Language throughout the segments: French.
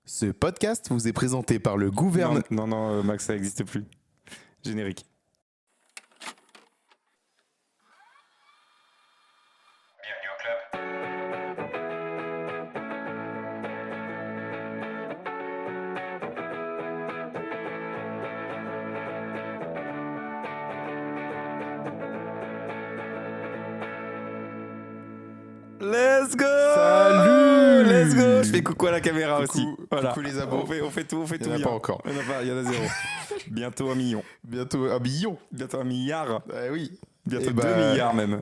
Ce podcast vous est présenté par le gouvernement. Non, Max, ça n'existe plus. Générique. Bienvenue au club. Let's go! Salut! Let's go! Je fais coucou à la caméra aussi. Voilà. Coucou les abos. On fait tout Il y en a bien. pas encore. Il y en a zéro. Bientôt 1 million. Bientôt 1 million. Bientôt 1 milliard. Ah oui. Bientôt Eh 2 bah, milliards même.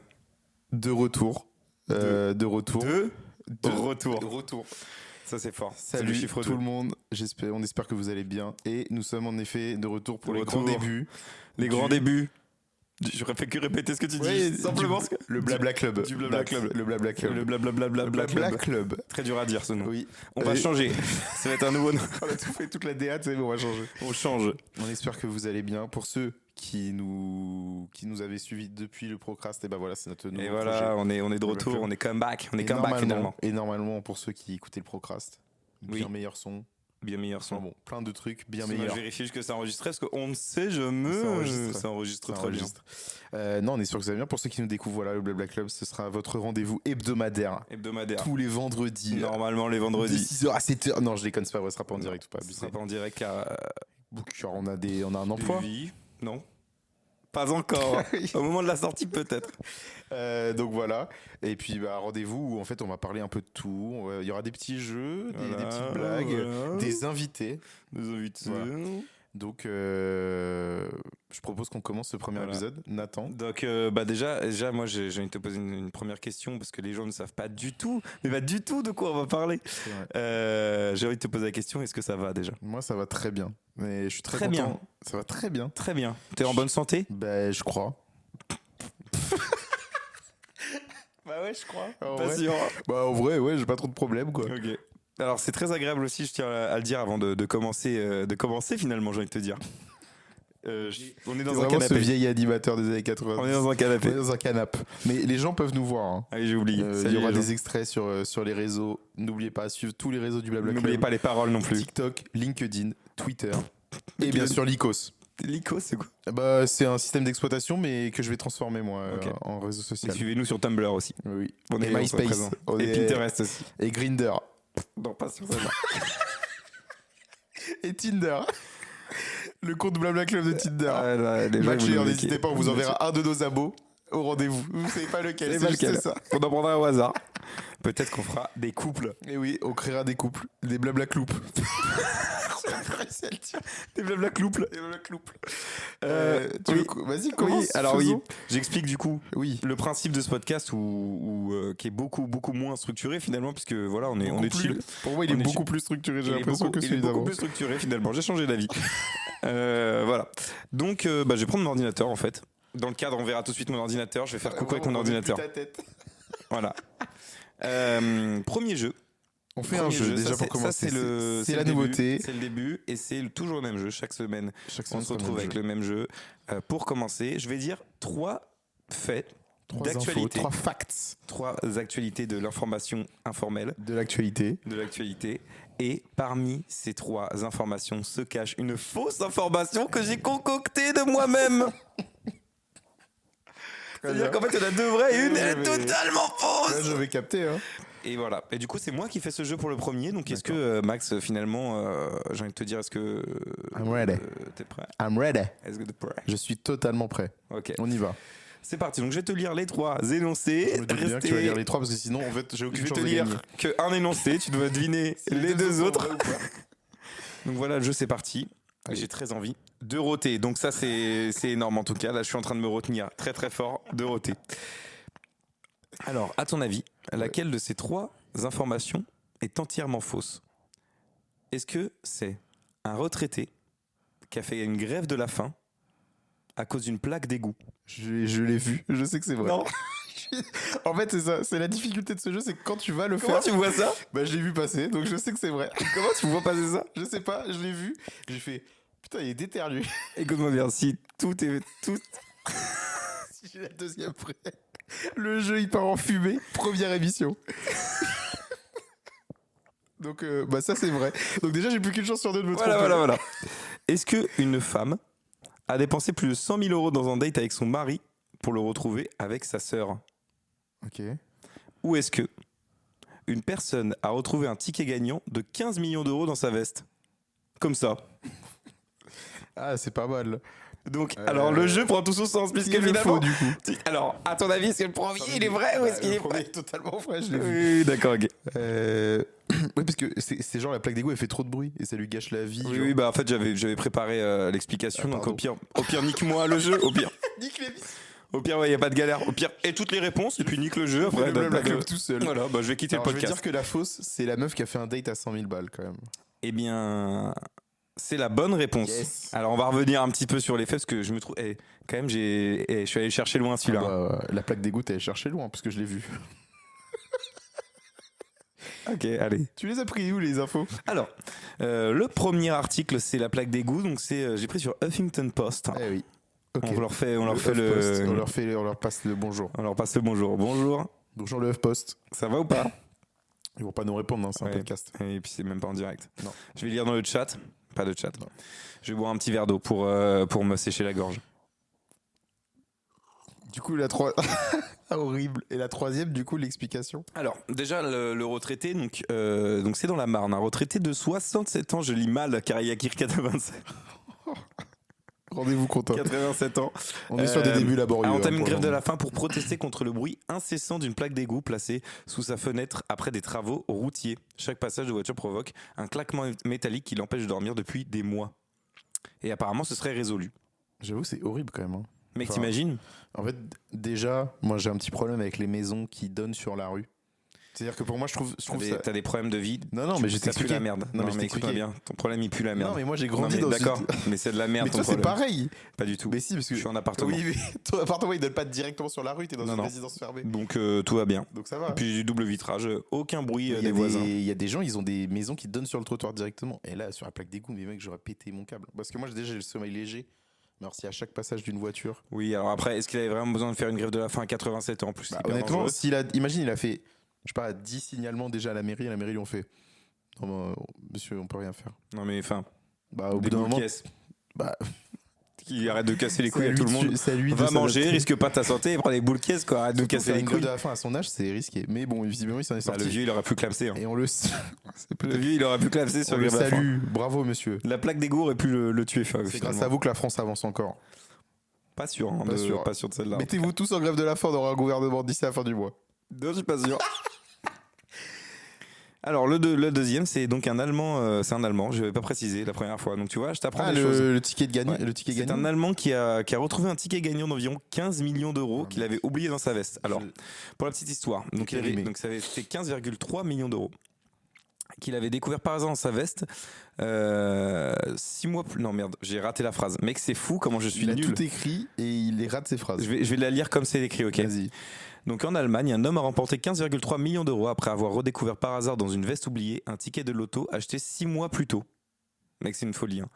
De retour. De retour. De retour. De retour. Ça c'est fort. C'est Salut le chiffre tout 2. le monde. On espère que vous allez bien. Et nous sommes en effet de retour pour De les retour. grands débuts. Les grands débuts. J'aurais fait que répéter ce que tu dis. Simplement. Le Blabla Club. Du Blabla Club. Le Blabla Club. Le blablabla. Le Blabla Club. Très dur à dire ce nom. Oui. On va changer. Ça va être un nouveau nom. On a tout fait, toute la DA, tu sais, mais on va changer. On change. On espère que vous allez bien. Pour ceux qui nous avaient suivis depuis le Procrast, et ben voilà, c'est notre nouveau Et projet. voilà, on est de retour, on est comeback. On est comeback finalement. Et normalement, pour ceux qui écoutaient le Procrast, bien Oui. meilleur son. Bien meilleur son. Enfin bon, plein de trucs bien Moi, meilleurs. je vérifie juste que ça enregistre parce qu'on ne sait Ça jamais. enregistre. Ça enregistre Ça très enregistre. Non, on espère que vous allez bien. Pour ceux qui nous découvrent, voilà, le Blabla Club, ce sera votre rendez-vous hebdomadaire. bien. Hebdomadaire. Tous les vendredis. Normalement les De vendredis. 6h à 7h. Non, je déconne, c'est pas vrai, ce sera pas en direct ou pas. Ce sera pas en direct car Car on a un emploi. vie. Non. Pas encore. Au moment de la sortie peut-être. Donc voilà. Et puis bah, rendez-vous où en fait on va parler un peu de tout. Il y aura des petits jeux, des petites blagues, des invités. Des invités. Voilà. Donc je propose qu'on commence ce premier Voilà. épisode. Nathan. Donc déjà moi j'ai envie de te poser une première question parce que les gens ne savent pas du tout, mais pas du tout de quoi on va parler. J'ai envie de te poser la question, est-ce que ça va déjà? Moi ça va très bien. Mais je suis très Très content. bien. Ça va très bien. Très bien. T'es en bonne santé? Ben je crois. Bah ouais, je crois. Pas sûr. Bah en vrai, ouais, j'ai pas trop de problèmes quoi. Ok. Alors c'est très agréable aussi, je tiens à le dire avant de commencer finalement, j'ai envie de te dire. On est C'est dans un vraiment ce canapé. vieil animateur des années 80. On est dans un canapé. On est dans un canapé. Mais les gens peuvent nous voir. Hein. Ah oui, j'ai oublié. Il y aura des extraits sur les réseaux. N'oubliez pas à suivre tous les réseaux du Blabla N'oubliez Club. pas les paroles non plus. TikTok, LinkedIn, Twitter et bien sûr Lycos. Lico, c'est quoi? Bah, c'est un système d'exploitation mais que je vais transformer moi Ok. en réseau Et social. suivez-nous sur Tumblr aussi. Oui. On Et est MySpace. présent. On Et est- Pinterest aussi. Et Grindr. Non, pas sur celle-là. Et Tinder. Le compte Blabla Club de Tinder. Ah, là, les gens, Matchez, vous nous n'hésitez niquez. pas, on vous enverra un de nos abos au rendez-vous. Vous savez pas lequel, C'est c'est pas juste lequel. ça. On en prendra au hasard. Peut-être qu'on fera des couples. Et oui, on créera des couples, des Blabla Cloups. Des blabla couples. Des Blabla Cloups. Oui. Vas-y, commence. Oui, alors oui, faisons. j'explique du coup Oui. le principe de ce podcast qui est beaucoup moins structuré finalement puisque voilà on est Beaucoup chill. plus- Pour moi, il est On est beaucoup chill. plus structuré, j'ai Il est l'impression beaucoup- que il est celui beaucoup d'avant. plus structuré finalement. J'ai changé d'avis. Voilà. Donc je vais prendre mon ordinateur en fait. Dans le cadre, on verra tout de suite mon ordinateur. Je vais faire coucou avec mon ordinateur. Voilà. Premier jeu. On fait un Premier jeu déjà Ça, pour commencer. C'est la le début. nouveauté. C'est le début et c'est toujours le même jeu. Chaque semaine, Chaque on semaine, se retrouve avec le même jeu. Pour commencer, je vais dire 3 faits d'actualité. 3 facts 3 actualités de l'information informelle, de l'actualité. de l'actualité. Et parmi ces 3 informations se cache une fausse information que j'ai concoctée de moi-même. C'est-à-dire qu'en fait, il y en a 2 vraies et une elle est totalement fausse. Là, je vais capter. Hein. Et voilà. Et du coup, c'est moi qui fais ce jeu pour le premier. Donc, est-ce que Max, finalement, j'ai envie de te dire, est-ce que I'm ready. t'es prêt? I'm ready. Est-ce que t'es prêt? Je suis totalement prêt. Ok. On y va. C'est parti. Donc, je vais te lire les 3 énoncés. Je me doute bien que tu vas lire les 3 parce que sinon, en fait, j'ai Je aucune vais chance te de lire gagner. qu'un énoncé. Tu dois deviner les 2 autres. Donc voilà, le jeu c'est parti. Allez. J'ai très envie de roter. Donc ça c'est énorme en tout cas. Là je suis en train de me retenir très très fort de roter. Alors à ton avis, laquelle de ces 3 informations est entièrement fausse? Est-ce que c'est un retraité qui a fait une grève de la faim à cause d'une plaque d'égout? Je l'ai vu, je sais que c'est vrai. Non. En fait, c'est ça, c'est la difficulté de ce jeu, c'est que quand tu vas le Comment faire, tu vois ça? bah je l'ai vu passer, donc je sais que c'est vrai. Comment tu vois passer ça? Je sais pas, je l'ai vu, j'ai fait putain, il est déter lui. Écoute-moi bien, si tout est tout. Si j'ai la deuxième prêt. Le jeu il part en fumée, première émission. Donc, bah ça, c'est vrai. Donc, déjà, j'ai plus qu'une chance sur deux de me Voilà, tromper. voilà, voilà. Est-ce qu'une femme a dépensé plus de 100 000 euros dans un date avec son mari pour le retrouver avec sa sœur? Ok. Ou est-ce que une personne a retrouvé un ticket gagnant de 15 millions d'euros dans sa veste? Comme ça. Ah, c'est pas mal. Donc, alors le jeu prend tout son sens, puisque Qui est le finalement. faux, du coup? Alors, à ton avis, est-ce que le premier il est vrai ou est-ce qu'il est Le premier vrai? est totalement vrai, je l'ai vu. Oui, d'accord, ok. Oui, parce que c'est genre la plaque d'égout, elle fait trop de bruit et ça lui gâche la vie. Oui, genre. oui, bah en fait, j'avais préparé l'explication, Ah, donc pardon. au pire, nique-moi le jeu, au pire. Nique les vis. Au pire, ouais, y a pas de galère. Au pire, et toutes les réponses, et puis nique le jeu après. Le t'as blabla pas de- club tout seul. Voilà, bah je vais quitter Alors, le je vais podcast. dire que la fausse, c'est la meuf qui a fait un date à 100 000 balles quand même. Eh bien, c'est la bonne réponse. Yes. Alors, on va revenir un petit peu sur les faits, parce que je me trouve. Quand même, je suis allé chercher loin celui-là. Ah bah, la plaque d'égout, t'allais chercher loin parce que je l'ai vu. Ok, allez. Tu les as pris où les infos? Alors, le premier article, c'est la plaque d'égout. Donc, j'ai pris sur Huffington Post. Eh oui. Ok. On leur fait Le le. HuffPost, on leur passe le bonjour. On leur passe le bonjour. Bonjour. Bonjour le HuffPost. Ça va ou pas? Ils vont pas nous répondre, hein, c'est un Ouais. podcast. Et puis, c'est même pas en direct. Non. Je vais lire dans le chat. Pas de chat. Non. Je vais boire un petit verre d'eau pour me sécher la gorge. Du coup, la 3. Ah, horrible. Et la troisième, du coup, l'explication. Alors, déjà, le retraité, donc c'est dans la Marne. Un retraité de 67 ans, je lis mal, car il y a 87, Rendez-vous content. 87 ans. On est sur des débuts laborieux. A entamé hein, une pour grève de le la faim pour protester contre le bruit incessant d'une plaque d'égout placée sous sa fenêtre après des travaux routiers. Chaque passage de voiture provoque un claquement métallique qui l'empêche de dormir depuis des mois. Et apparemment, ce serait résolu. moment. J'avoue, c'est horrible quand même. Hein. Mec, Enfin, t'imagines? En fait, déjà, moi, j'ai un petit problème avec les maisons qui donnent sur la rue. C'est-à-dire que pour moi, je trouve ça. T'as des problèmes de vie. Non, non, mais je Ça pue t'expliquais. la merde. Non, Non, mais je mais écoute-moi t'expliquais. bien. Ton problème, il pue la merde. Non, mais moi, j'ai Non, grandi mais dans d'accord, une- mais c'est de la merde. Mais ton toi, c'est problème. pareil. Pas du tout. Mais si, parce que. Je suis en appartement. Oui, mais ton appartement, il donne pas directement sur la rue, t'es dans Non, une non. résidence fermée. Donc tout va bien. Donc ça va. Et puis du double vitrage, aucun bruit Il y, des a voisins. il y a des gens, ils ont des maisons qui donnent sur le trottoir directement. Et là, sur la plaque d'égout, mais mec, j'aurais pété mon câble. Parce que moi, déjà, j'ai le sommeil léger. Mais alors, si à chaque passage d'une voiture. Oui, alors après, est-ce qu'il avait vraiment besoin de faire une grève de la faim à 87 ans en plus? C'est Bah, hyper honnêtement, dangereux. imagine, il a fait, je sais pas, 10 signalements déjà à la mairie. Et la mairie lui ont fait non, bah, monsieur, on peut rien faire. Non mais enfin, Bah, au bout des d'un boules moment. caisses. Bah, Qui arrête de casser les c'est couilles à lui tout le de monde. su- c'est à lui de Va manger, s'adapter. risque pas ta santé et prends des boules caisses quoi, arrête de Surtout casser faire les une grève couilles. de la faim à son âge, c'est risqué. Mais bon, visiblement, il s'en est Bah, sorti. le vieux, il aurait pu clamser. Hein. Et on le, Le vieux, il aurait pu clamser sur on le le grève de la faim. salue. Bravo, monsieur. La plaque d'égout aurait pu le tuer. C'est grâce finalement. à vous que la France avance encore. Pas sûr, hein, Pas sûr. pas sûr de celle-là. Mettez-vous tous en grève de la faim, on aura un gouvernement d'ici à la fin du mois. Non, je suis pas sûr. Alors le deuxième, c'est donc un Allemand. C'est un Allemand. Je vais pas préciser la première fois. Donc tu vois, je t'apprends Ah, des choses. le ticket de gagnant. Ouais. Le ticket C'est gagnant. un Allemand qui a retrouvé un ticket gagnant d'environ 15 millions d'euros qu'il avait oublié dans sa veste. Alors, pour la petite histoire, donc, Périmé. c'était 15,3 millions d'euros qu'il avait découvert par hasard dans sa veste 6 mois plus. Non, merde, j'ai raté la phrase. Mec, c'est fou comment je suis Il a nul. tout écrit et il les rate ses phrases. Je vais la lire comme c'est écrit, ok? Vas-y. Donc en Allemagne, un homme a remporté 15,3 millions d'euros après avoir redécouvert par hasard dans une veste oubliée un ticket de loto acheté 6 mois plus tôt. Mec, c'est une folie. Hein.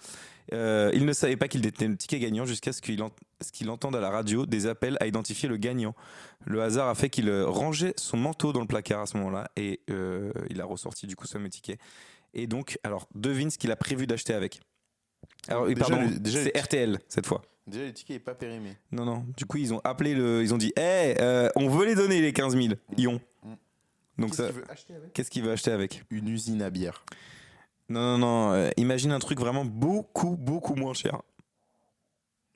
Il ne savait pas qu'il détenait le ticket gagnant jusqu'à ce qu'il entende à la radio des appels à identifier le gagnant. Le hasard a fait qu'il rangeait son manteau dans le placard à ce moment-là et il a ressorti du coup ce fameux ticket. Et donc, alors, devine ce qu'il a prévu d'acheter avec. Alors, Déjà, pardon, déjà, c'est RTL cette fois. Déjà, le ticket est pas périmé. Non, non. Du coup, ils ont appelé ils ont dit, on veut les donner les 15 000. Ion. Donc ça, Qu'est-ce qu'il veut acheter avec qu'est-ce qu'il veut acheter avec? Une usine à bière. Non, non, non. Imagine un truc vraiment beaucoup, beaucoup moins cher.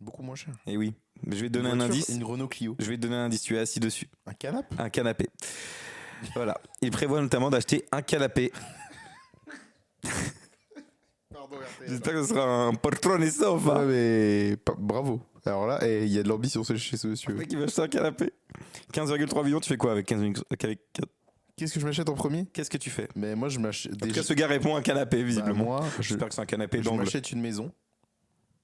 Beaucoup moins cher. Et oui. Je vais te donner Une un voiture, indice. Une Renault Clio. Je vais te donner un indice. Tu es assis dessus. Un canapé. Un canapé. Voilà. Il prévoit notamment d'acheter un canapé. Pardon, RTL. J'espère que ce sera un poltron et sofa. Ouais, mais bravo. Alors là, il y a de l'ambition chez ce monsieur. Le mec, il va acheter un canapé. 15,3 millions, tu fais quoi avec 15 millions Qu'est-ce que je m'achète en premier? Qu'est-ce que tu fais? Mais moi, je m'achète En tout déjà. cas, ce gars répond un canapé, visiblement. Moi, J'espère que c'est un canapé je d'angle. m'achète une maison.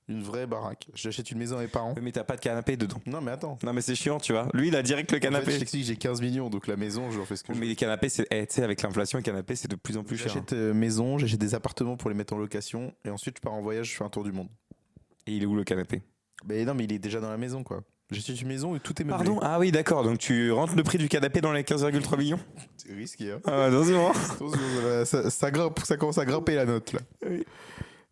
Une vraie baraque. J'achète une maison à mes parents. Oui, mais t'as pas de canapé dedans. Non, mais attends. Non, mais c'est chiant, tu vois. Lui, il a direct le En fait, canapé. je t'explique, j'ai 15 millions, donc la maison, je refais ce que je Mais veux. les canapés, tu sais, avec l'inflation, les canapés, c'est de plus en plus cher. J'achète maison, j'achète des appartements pour les mettre en location, et ensuite je pars en voyage, je fais un tour du monde. Et il est où le canapé? Mais non, mais il est déjà dans la maison, quoi. J'achète une maison où tout est meublé. Pardon. Ah oui, d'accord. Donc tu rentres le prix du canapé dans les 15,3 millions. C'est risqué. Hein. Ah, attention. Attention, ça grimpe, ça commence à grimper la note là. Oui.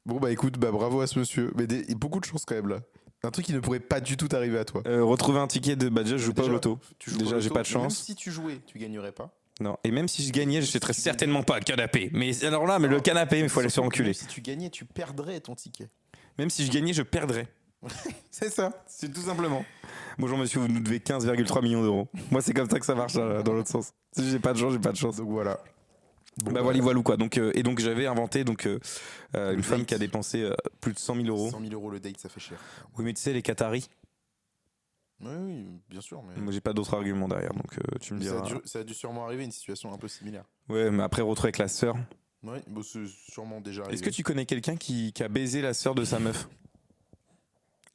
Bon bah écoute, bah bravo à ce monsieur. Mais beaucoup de chance quand même là. Un truc qui ne pourrait pas du tout arriver à toi. Retrouver un ticket de. Bah déjà, je joue pas au loto. Tu joues Déjà, au j'ai loto, pas de et même chance. si tu jouais, tu gagnerais pas. Non. Et même si je gagnais, je n'achèterais certainement pas le canapé. Mais alors là, mais le canapé, il faut aller se faire enculer. Même si tu gagnais, tu perdrais ton ticket. Même si je gagnais, je perdrais. C'est ça. C'est tout simplement. Bonjour monsieur, vous nous devez 15,3 millions d'euros. Moi, c'est comme ça que ça marche dans l'autre sens. Si j'ai pas de chance, j'ai pas de chance. Donc voilà. Bon, bah voilà quoi. Donc, et donc j'avais inventé une femme date. qui a dépensé plus de 100 000 euros. 100 000 euros le date, ça fait cher. Oui, mais tu sais, les Qataris, Oui, bien sûr. Mais moi j'ai pas d'autres arguments derrière, donc tu me diras. ça a dû sûrement arriver une situation un peu similaire. Ouais, mais après retrouver avec la sœur. Oui, bah, c'est sûrement déjà arrivé. Est-ce que tu connais quelqu'un qui a baisé la sœur de sa meuf?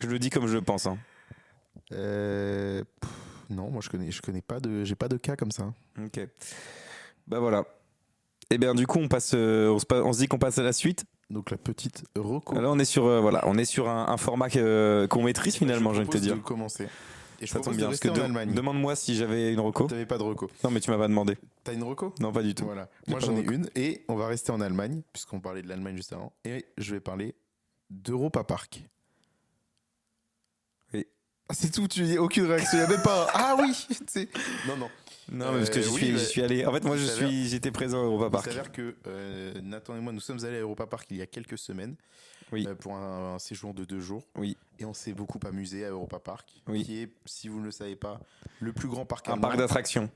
Je le dis comme je le pense. Hein. Non, moi je connais pas j'ai pas de cas comme ça. Ok. Bah voilà. Et bien du coup on se dit qu'on passe à la suite. Donc la petite reco. Là on est sur un format qu'on maîtrise finalement, j'ai envie de te dire. De commencer. Et je Ça tombe propose bien de parce que rester en Allemagne. demande-moi si j'avais une reco. T'avais pas de reco. Non mais tu m'as pas demandé. T'as une reco? Non pas du tout. Voilà. J'ai Moi pas j'en de ai reco. une et on va rester en Allemagne puisqu'on parlait de l'Allemagne juste avant et je vais parler d'Europa Park. Oui. Ah, c'est tout, tu n'as aucune réaction, il y a même pas. Ah oui, c'est non. Non mais parce que oui, j'y suis allé. En fait moi j'étais présent à Europa Il Park. s'avère que Nathan et moi nous sommes allés à Europa Park il y a quelques semaines. Oui. Pour un séjour de 2 jours. Oui. Et on s'est beaucoup amusé à Europa Park, Oui. qui est, si vous ne le savez pas, le plus grand parc Un allemand parc d'attractions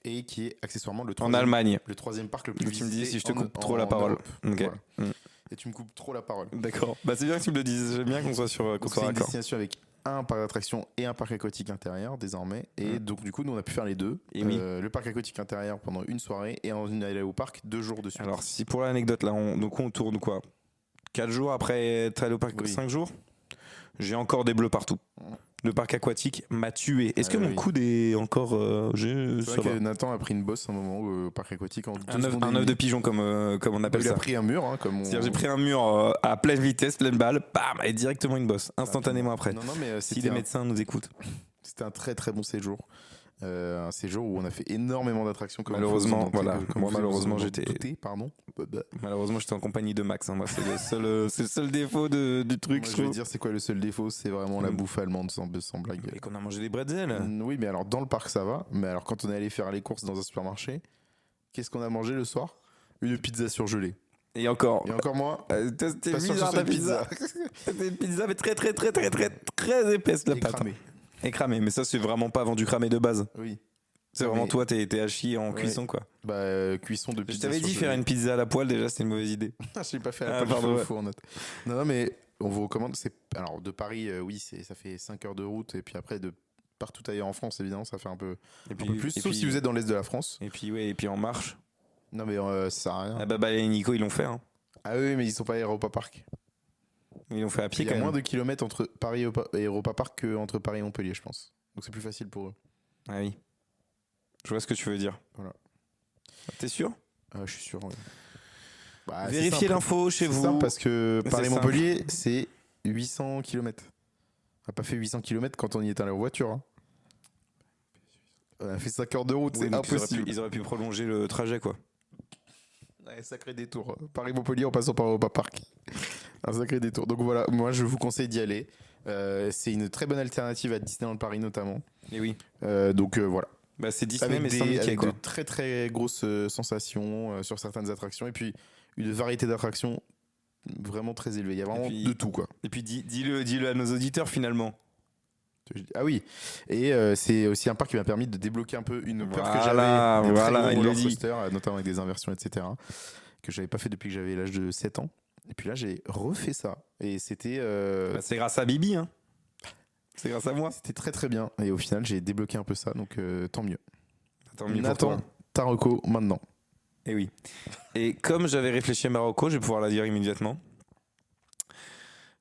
et qui est accessoirement le en troisième, Allemagne. le troisième parc le plus Donc tu me dis visité si je te en- coupe trop en la parole. Europe. Ok. Voilà. Et tu me coupes trop la parole. D'accord. Bah c'est bien que tu me le dises. J'aime bien qu'on soit qu'on Donc soit c'est une raccord. destination avec un parc d'attractions et un parc aquatique intérieur désormais. Et donc du coup nous on a pu faire les deux. Et oui. Le parc aquatique intérieur pendant une soirée et on est allé au parc 2 jours de suite. Alors si pour l'anecdote là, on tourne quoi 4 jours après être allé au parc, Oui. 5 jours. J'ai encore des bleus partout. Le parc aquatique m'a tué. Est-ce que mon oui. coude est encore c'est ça vrai va. que Nathan a pris une bosse un moment au parc aquatique en 2 Un œuf secondes et de demie. pigeon comme on appelle Il a ça. pris un mur hein, comme on... C'est-à-dire j'ai pris un mur à pleine vitesse, pleine balle, bam, et directement une bosse, instantanément après. Non, mais Si les médecins nous écoutent. c'était un très très bon séjour. Un séjour où on a fait énormément d'attractions. Comme Malheureusement, vous vous en voilà. doutez, comme Moi, vous malheureusement, vous en j'étais- doutez, pardon. Malheureusement, j'étais en compagnie de Max. Hein. Moi, c'est le seul défaut du truc. Moi, je vais dire, c'est quoi le seul défaut? C'est vraiment la Mm. bouffe allemande sans blague. Et qu'on a mangé des bretzels. Oui, mais alors dans le parc ça va. Mais alors quand on est allé faire les courses dans un supermarché, qu'est-ce qu'on a mangé le soir? Une pizza surgelée. Et encore. Et encore moi, C'était pas sûr que ce bizarre soit ta une pizza. C'était une pizza mais très épaisse la et pâte. cramée. Et cramée. Mais ça c'est vraiment pas vendu cramé de base. Oui. C'est Non, vraiment mais- toi t'es à chier en Ouais. cuisson quoi. Bah cuisson de Je pizza. t'avais dit faire une pizza à la poêle déjà c'est une mauvaise idée. Je l'ai pas fait à la Ah, poêle, pardon, je fais ouais. au four, note. Non, mais on vous recommande. Alors de Paris, oui, ça fait 5 heures de route et puis après de partout ailleurs en France, évidemment, ça fait un peu Et plus. Sauf si vous êtes dans l'est de la France. Et puis ouais et puis en marche. Non, mais ça sert à rien. Ah bah et Nico ils l'ont fait. Hein. Ah oui, mais ils sont pas à Europa Park. Ils l'ont fait à pied Il y quand a même. moins de kilomètres entre Paris et Europa Park qu'entre Paris et Montpellier, je pense. Donc c'est plus facile pour eux. Ah oui. Je vois ce que tu veux dire. Voilà. T'es sûr? Je suis sûr. Ouais. Bah, c'est Vérifiez simple. l'info chez C'est vous. simple parce que Mais c'est Paris-Montpellier, c'est 800 km. On n'a pas fait 800 km quand on y est allé en voiture. Hein. On a fait 5 heures de route, Oui, c'est donc impossible. ils auraient pu prolonger le trajet quoi. Ouais, sacré détour. Paris-Montpellier en passant par Europa Park. Un sacré détour. Donc voilà, moi je vous conseille d'y aller. C'est une très bonne alternative à Disneyland Paris notamment. Et oui. Donc voilà. Bah c'est Disney Avec, mais sans Mickey avec quoi. de très très grosses sensations sur certaines attractions et puis une variété d'attractions vraiment très élevée. Il y a vraiment puis- de tout quoi. Et puis dis-le à nos auditeurs finalement. Ah oui, et c'est aussi un parc qui m'a permis de débloquer un peu une peur que Voilà, j'avais des très voilà, gros il le roller dit. coasters, notamment avec des inversions, etc. Que j'avais pas fait depuis que j'avais l'âge de 7 ans. Et puis là, j'ai refait ça. Et c'était Bah, c'est grâce à Bibi hein. C'est grâce à moi. c'était très très bien. Et au final, j'ai débloqué un peu ça, donc tant mieux. Tant mieux pour Nathan, toi. Taroko, maintenant. Et oui. Et comme j'avais réfléchi à Marocco, je vais pouvoir la dire immédiatement.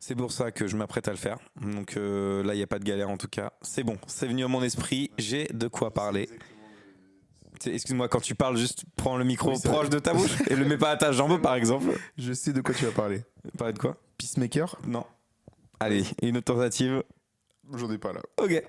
C'est pour ça que je m'apprête à le faire. Donc là, il n'y a pas de galère en tout cas. C'est bon, c'est venu à mon esprit. J'ai de quoi parler. Excuse-moi, quand tu parles, juste prends le micro Oui, c'est proche vrai. de ta bouche et le mets pas à ta jambe, par exemple. Je sais de quoi tu vas parler. Parler de quoi? Peacemaker. Non. Allez, une autre tentative. J'en ai pas là. Ok.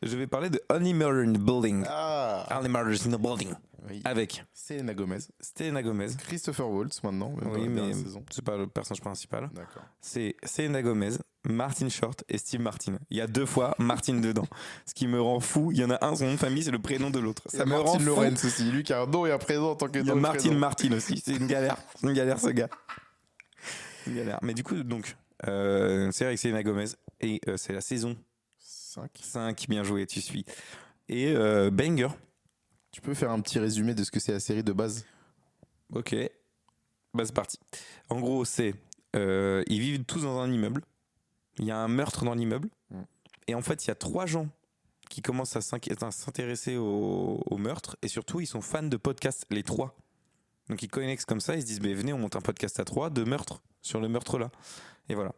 Je vais parler de Only Murder in the Building. Ah Only Murders in the Building. oui. Avec Selena Gomez. Selena Gomez. Christopher Waltz maintenant, même dans Oui, la mais dernière saison. c'est pas le personnage principal. D'accord. C'est Selena Gomez, Martin Short et Steve Martin. Il y a 2 fois Martin dedans. Ce qui me rend fou. Il y en a un, son nom de famille, c'est le prénom de l'autre. Ça me rend Martin fou. Lawrence aussi, lui qui a un nom et un prénom en tant que Il y a nom et Martin prénom. Martin aussi. C'est une galère. C'est une galère, ce gars. C'est une galère. Mais du coup, donc, c'est avec Selena Gomez. Et c'est la saison 5. Bien joué, tu suis. Et Banger. Tu peux faire un petit résumé de ce que c'est la série de base? Ok. Bah, c'est parti. En gros, ils vivent tous dans un immeuble. Il y a un meurtre dans l'immeuble. Mm. Et en fait, il y a 3 gens qui commencent à s'intéresser au meurtre. Et surtout, ils sont fans de podcasts, les 3. Donc, ils connectent comme ça. Ils se disent, bah, venez, on monte un podcast à 3 de meurtre, sur le meurtre là. Et voilà.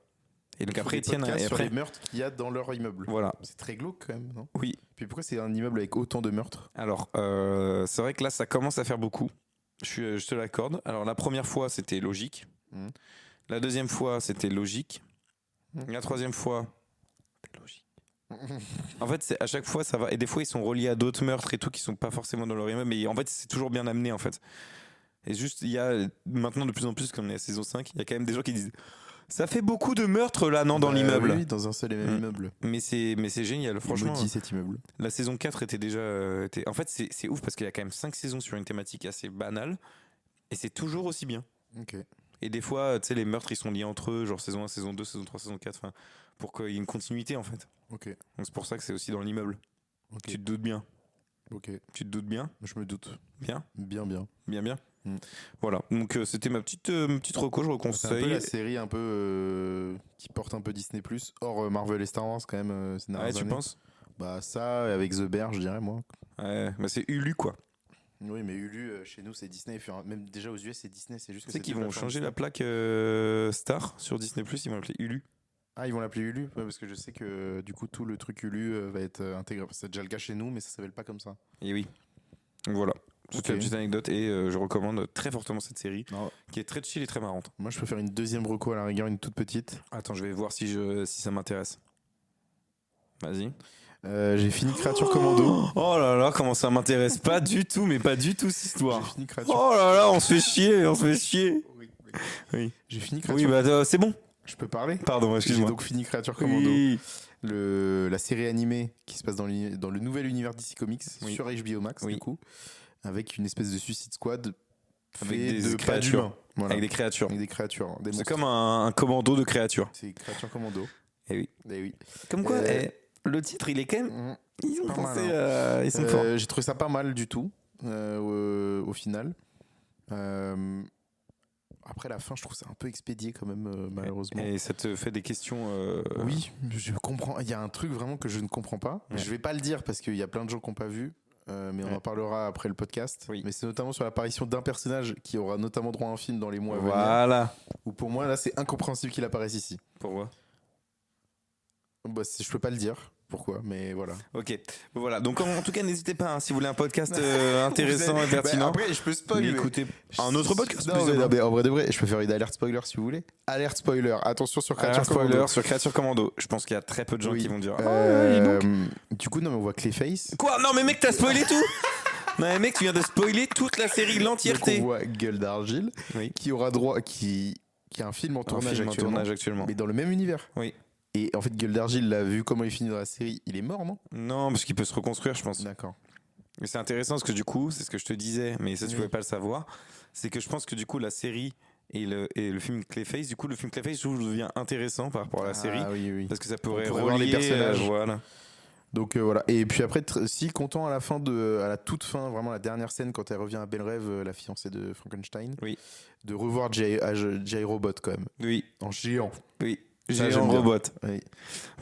Et donc, après, ils tiennent et et sur après, les meurtres qu'il y a dans leur immeuble. voilà. C'est très glauque quand même, non? Oui. Puis pourquoi c'est un immeuble avec autant de meurtres? Alors, c'est vrai que là, ça commence à faire beaucoup. Je te l'accorde. Alors, la première fois, c'était logique. Mm. La deuxième fois, c'était logique. Mm. La troisième fois, c'était logique. En fait, à chaque fois, ça va. Et des fois, ils sont reliés à d'autres meurtres et tout qui sont pas forcément dans leur immeuble. Mais en fait, c'est toujours bien amené, en fait. Et juste, il y a maintenant de plus en plus, comme on est à saison 5, il y a quand même des gens qui disent ça fait beaucoup de meurtres là, non, dans Bah l'immeuble. Oui, dans un seul et même Mm. immeuble. Mais c'est génial, franchement. Franchement, cet immeuble. La saison 4 était déjà. En fait, c'est ouf parce qu'il y a quand même 5 saisons sur une thématique assez banale. Et c'est toujours aussi bien. Ok. Et des fois, tu sais, les meurtres, ils sont liés entre eux, genre saison 1, saison 2, saison 3, saison 4, enfin, pour qu'il y ait une continuité, en fait. Ok. Donc c'est pour ça que c'est aussi dans l'immeuble. Ok. Tu te doutes bien. Ok. Tu te doutes bien. Je me doute. Bien. Bien, bien. Bien, bien. Mm. Voilà. Donc c'était ma petite reco, je C'est un peu reconseille. la série un peu qui porte un peu Disney+, hors Marvel et Star Wars quand même ces Ouais, dernières tu années. penses? Bah ça, avec The Bear, je dirais moi. Ouais, bah c'est Hulu, quoi. Oui, mais Hulu, chez nous, c'est Disney. Enfin, même déjà aux US, c'est Disney. C'est juste que Tu sais c'est qu'ils deux vont plateformes changer la Disney. plaque Star sur Disney+, ils vont l'appeler Hulu. Ah, ils vont l'appeler Hulu? Ouais, parce que je sais que du coup, tout le truc Hulu va être intégré. C'est déjà le cas chez nous, mais ça s'appelle pas comme ça. Et oui. Donc voilà. C'était Ok. la petite anecdote et je recommande très fortement cette série Non. qui est très chill et très marrante. Moi, je peux faire une deuxième reco à la rigueur, une toute petite. Attends, je vais voir si ça m'intéresse. Vas-y. J'ai fini Créature Commando. Oh là là, comment ça m'intéresse pas du tout, mais pas du tout cette J'ai histoire. fini Créature. Oh là là, on se fait chier, on se fait chier. Oui. J'ai fini Oui, Créature. bah c'est bon. Je peux parler? Pardon, J'ai excuse-moi. donc fini Créature Commando. Oui. La série animée qui se passe dans le nouvel univers DC Comics Oui. sur HBO Max, Oui. du coup, avec une espèce de Suicide Squad Avec fait des de pas créatures. d'humains. Voilà. Avec des créatures. Avec des créatures, hein, des C'est monstres. comme un commando de créatures. C'est Créature Commando. Eh oui. Eh oui. Comme quoi, Euh, le titre, il est quand même. Mhm. Ils ont Pas pensé. mal, Ils sont forts. J'ai trouvé ça pas mal du tout au final. Après la fin, je trouve ça un peu expédié quand même, malheureusement. Et ça te fait des questions. Oui, je comprends. Il y a un truc vraiment que je ne comprends pas. Ouais. Je vais pas le dire parce qu'il y a plein de gens qui n'ont pas vu, mais on Ouais. en parlera après le podcast. Oui. Mais c'est notamment sur l'apparition d'un personnage qui aura notamment droit à un film dans les mois à venir. Voilà. Où pour moi, là, c'est incompréhensible qu'il apparaisse ici. Pourquoi? Bah, je peux pas le dire pourquoi, mais voilà. Ok. Bon, voilà. Donc en tout cas, n'hésitez pas hein, si vous voulez un podcast intéressant et Bah, pertinent. après, je peux spoiler. Écoutez un autre podcast. Non, plus mais, ou moins. non, mais en vrai de vrai, je peux faire une alerte spoiler si vous voulez. Alerte spoiler. Attention sur Créature Alert spoiler Commando. sur Créature Commando. Je pense qu'il y a très peu de gens Oui. qui vont dire. dis donc. Du coup, non, mais on voit Clayface. Quoi? Non, mais mec, t'as spoilé tout. Non, mais mec, tu viens de spoiler toute la série, Donc, l'entièreté. on voit Gueule d'Argile Oui. qui aura droit, qui a un film en Un tournage film en actuellement, tournage actuellement. mais dans le même univers. Oui. Et en fait, Gueule d'Argile, là, vu comment il finit dans la série, il est mort, non? Non, parce qu'il peut se reconstruire, je pense. D'accord. Et c'est intéressant parce que du coup, c'est ce que je te disais, mais ça tu Oui. pouvais pas le savoir, c'est que je pense que du coup la série et le film Clayface, du coup le film Clayface je trouve devient intéressant par rapport à la série Ah oui, oui. parce que ça pourrait pourrait voir les relier, personnages. voilà. Donc voilà. Et puis après, si content à la fin à la toute fin, vraiment la dernière scène quand elle revient à Belle Rêve, la fiancée de Frankenstein, Oui. de revoir J. Robot quand même Oui, en géant. oui. Ça, J'ai j'aime un bien. robot. Oui.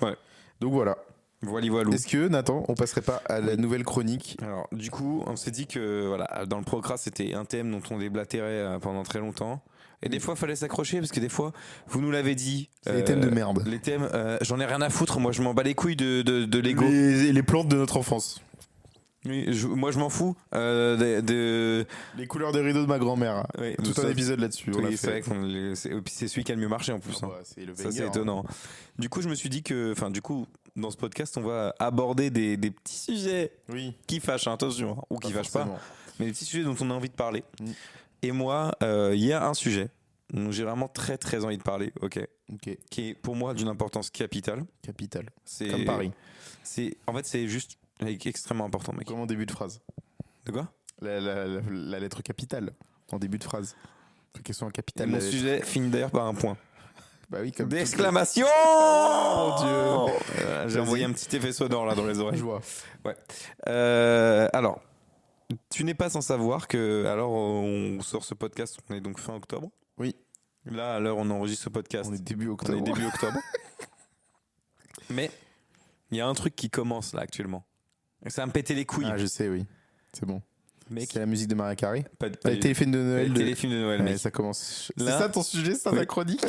Ouais. Donc voilà. Voilà, voilou. Est-ce que Nathan, on passerait pas à la Oui. nouvelle chronique? Alors, du coup, on s'est dit que voilà, dans le Procrast, c'était un thème dont on déblatérait pendant très longtemps. Et des fois, il fallait s'accrocher parce que des fois, vous nous l'avez dit. C'est des thèmes de merde. Les thèmes, j'en ai rien à foutre. Moi, je m'en bats les couilles de Lego. Les plantes de notre enfance. Oui, moi, je m'en fous. Les couleurs des rideaux de ma grand-mère. Oui, Tout ça, un épisode là-dessus. on l'a oui, fait. c'est vrai et puis c'est celui qui a le mieux marché en plus. Ah hein. bah, c'est le Ça, banger, c'est hein. étonnant. Du coup, je me suis dit que. Enfin, du coup, dans ce podcast, on va aborder des petits sujets Oui. qui fâchent, hein, attention, hein, ou qui fâchent pas, forcément. mais des petits sujets dont on a envie de parler. Mm. Et moi, il y a un sujet dont j'ai vraiment très très envie de parler, ok, Ok. qui est pour moi d'une importance capitale. Capital. C'est Comme Paris. En fait, c'est juste extrêmement important, mec. Comme en début de phrase. De quoi? La lettre capitale en début de phrase. La question en capitale. Mon la lettre. sujet finit d'ailleurs par un point. Bah oui, comme D'exclamation! Mon Dieu. J'ai Vas-y. envoyé un petit effet sonore là dans les Je oreilles. vois. Alors, tu n'es pas sans savoir que, alors, on sort ce podcast, on est donc fin octobre. Oui. Là, à l'heure où on enregistre ce podcast, On est début on octobre. est début octobre. Mais il y a un truc qui commence là actuellement. Et ça va me péter les couilles. Ah, je sais, oui. C'est bon. Mec, C'est la musique de Mariah Carey. pas Les téléfilms de Noël. les téléfilms de Noël, Ouais, mec. ça commence. Là- C'est ça ton sujet, c'est ça Oui. ta chronique.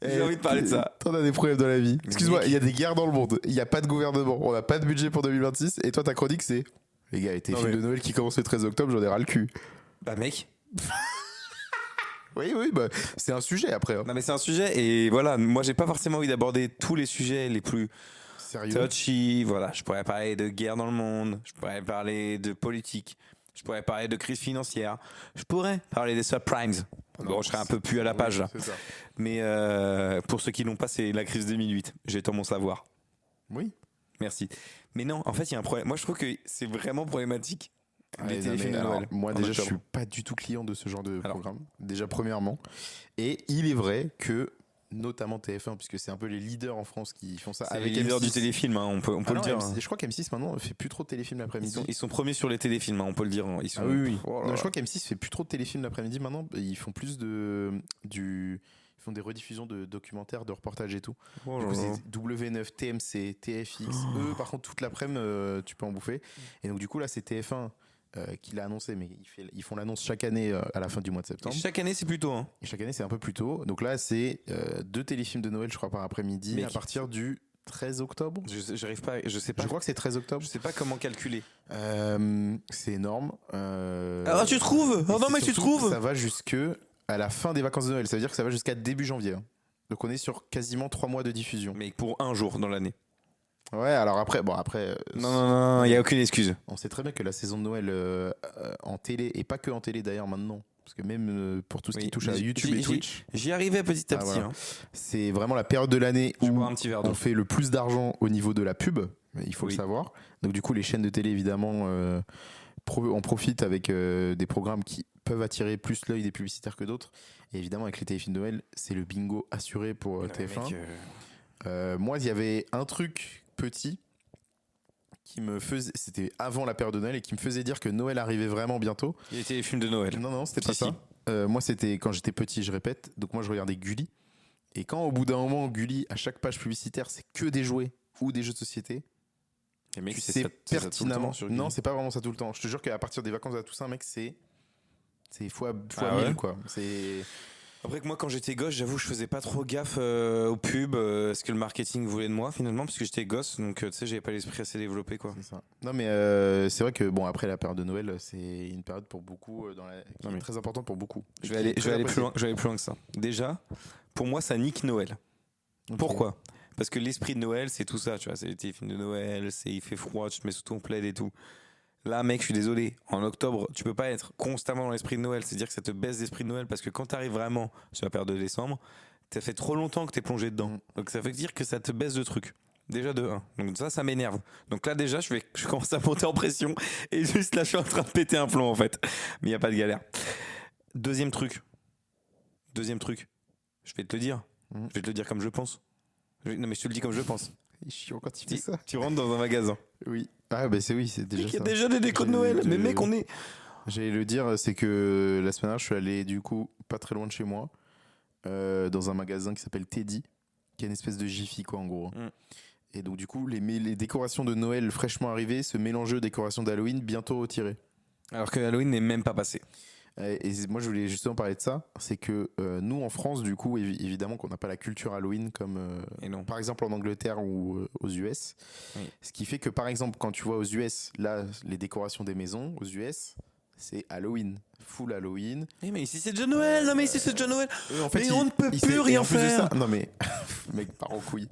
J'ai envie de parler de ça. T'en as des problèmes dans la vie. Excuse-moi, Mec. il y a des guerres dans le monde. Il n'y a pas de gouvernement. On n'a pas de budget pour 2026. Et toi, ta chronique, c'est. Les gars, les téléfilms mais- de Noël qui commencent le 13 octobre, j'en ai ras le cul. Bah, mec. Oui, oui, bah, c'est un sujet après. Hein. Non, mais c'est un sujet et voilà, moi j'ai pas forcément envie d'aborder tous les sujets les plus Sérieux. touchy. Voilà, je pourrais parler de guerre dans le monde, je pourrais parler de politique, je pourrais parler de crise financière, je pourrais parler des subprimes. Bon, je serais un peu plus à la page Oui, là. c'est ça. Mais pour ceux qui l'ont pas, c'est la crise 2008. J'ai tant mon savoir. Oui. Merci. Mais non, en fait, il y a un problème. Moi, je trouve que c'est vraiment problématique. Ouais, Les non, téléfilms mais de alors, Noël. moi, en déjà, je octobre. suis pas du tout client de ce genre de Alors. programme. Déjà, premièrement. Et il est vrai que, notamment TF1, puisque c'est un peu les leaders en France qui font ça. C'est les avec leaders M6. du téléfilm, hein, on peut Ah le non, dire. M6, hein. je crois qu'M6 maintenant ne fait plus trop de téléfilms l'après-midi. Ils sont premiers sur les téléfilms, hein, on peut le dire. hein. Ils sont... Ah oui, oui. Oh là Non, là. je crois qu'M6 fait plus trop de téléfilms l'après-midi maintenant. Ils font plus ils font des rediffusions de documentaires, de reportages et tout. Oh Du là coup, là. c'est W9, TMC, TFX. Eux, par contre, toute l'après-midi, tu peux en bouffer. Et donc, du coup, là, c'est TF1 qui l'a annoncé, mais ils font l'annonce chaque année à la fin du mois de Et septembre. chaque année, c'est plus tôt. Hein. Et chaque année, c'est un peu plus tôt. Donc là, c'est 2 téléfilms de Noël, je crois, par après-midi, Mais à partir du 13 octobre. J'arrive pas, je sais pas. Je crois que c'est 13 octobre. Je sais pas comment calculer. C'est énorme. Ah, tu trouves? Et Oh non, c'est mais tu surtout que trouves? Ça va jusque à la fin des vacances de Noël. Ça veut dire que ça va jusqu'à début janvier. hein. Donc on est sur quasiment 3 mois de diffusion. Mais pour un jour dans l'année. Ouais, alors après, Non, non, non, il y a aucune excuse. on sait très bien que la saison de Noël en télé, et pas que en télé d'ailleurs maintenant, parce que même pour tout ce qui Oui, touche à j'y- YouTube j'y- et Twitch, J'y arrivais petit à Ah, petit. voilà. Hein. c'est vraiment la période de l'année Je où bois un petit verre d'eau. on fait le plus d'argent au niveau de la pub, il faut Oui. le savoir. Donc du coup, les chaînes de télé, évidemment, en profitent avec des programmes qui peuvent attirer plus l'œil des publicitaires que d'autres. Et évidemment, avec les téléfilms de Noël, c'est le bingo assuré pour Ouais, TF1. mec, Moi, il y avait un truc petit qui me faisait, c'était avant la période de Noël, et qui me faisait dire que Noël arrivait vraiment bientôt. il y a les films de Noël. Non, c'était Si, pas si. ça. Moi, c'était quand j'étais petit, je répète. Donc moi, je regardais Gulli. Et quand au bout d'un moment, Gulli, à chaque page publicitaire, c'est que des jouets ou des jeux de société, Et mec, tu c'est sais ça- c'est ça tout le pertinemment. temps sur Non, Gulli. c'est pas vraiment ça tout le temps. Je te jure qu'à partir des vacances à Toussaint, mec, c'est fois Ah 1000, ouais quoi. C'est Après que moi, quand j'étais gosse, j'avoue, je faisais pas trop gaffe aux pubs, ce que le marketing voulait de moi finalement, parce que j'étais gosse, donc tu sais, j'avais pas l'esprit assez développé, quoi. c'est ça. Non, mais c'est vrai que bon, après la période de Noël, c'est une période pour beaucoup qui Non, mais- est très importante pour beaucoup. Je vais aller plus loin. Je vais aller plus loin que ça. Déjà, pour moi, ça nique Noël. Pourquoi? Parce que l'esprit de Noël, c'est tout ça, tu vois. C'est les téléfilms de Noël, il fait froid, tu te mets sous ton plaid et tout. Là, mec, je suis désolé. En octobre, tu peux pas être constamment dans l'esprit de Noël. C'est-à-dire que ça te baisse l'esprit de Noël parce que quand t'arrives vraiment sur la période de décembre, ça fait trop longtemps que t'es plongé dedans. Donc ça veut dire que ça te baisse de trucs. Déjà de 1. Donc ça m'énerve. Donc là, déjà, je commence à monter en pression et juste là, je suis en train de péter un plomb en fait. Mais il n'y a pas de galère. Deuxième truc. Je vais te le dire. Mhm. Je vais te le dire comme je pense. Non, mais je te le dis comme je pense. Il est chiant quand il fait ça. Tu rentres dans un magasin. Oui. Ah, bah c'est déjà Il y a ça. déjà des décos de Noël. Mais mec, on est. J'allais le dire, c'est que la semaine dernière, je suis allé du coup pas très loin de chez moi, dans un magasin qui s'appelle Teddy, qui est une espèce de Jiffy quoi en gros. Mm. Et donc du coup, les décorations de Noël fraîchement arrivées se mélangeaient aux décorations d'Halloween bientôt retirées. Alors que Halloween n'est même pas passé. Et moi, je voulais justement parler de ça. C'est que nous, en France, du coup, évidemment qu'on n'a pas la culture Halloween comme Et non. par exemple en Angleterre ou aux US. Oui. Ce qui fait que par exemple, quand tu vois aux US, là, les décorations des maisons aux US, c'est Halloween. Full Halloween. Mais ici c'est déjà Noël, non mais ici c'est déjà Noël. En fait, Mais on ne peut plus rien faire. Non mais, mec, part en couille.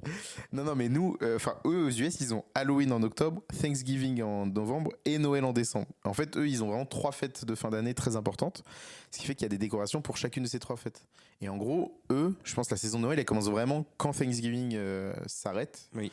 Non mais nous, enfin eux aux US, ils ont Halloween en octobre, Thanksgiving en novembre et Noël en décembre. En fait, eux, ils ont vraiment 3 fêtes de fin d'année très importantes, ce qui fait qu'il y a des décorations pour chacune de ces 3 fêtes. Et en gros, eux, je pense que la saison de Noël, elle commence vraiment quand Thanksgiving s'arrête. Oui.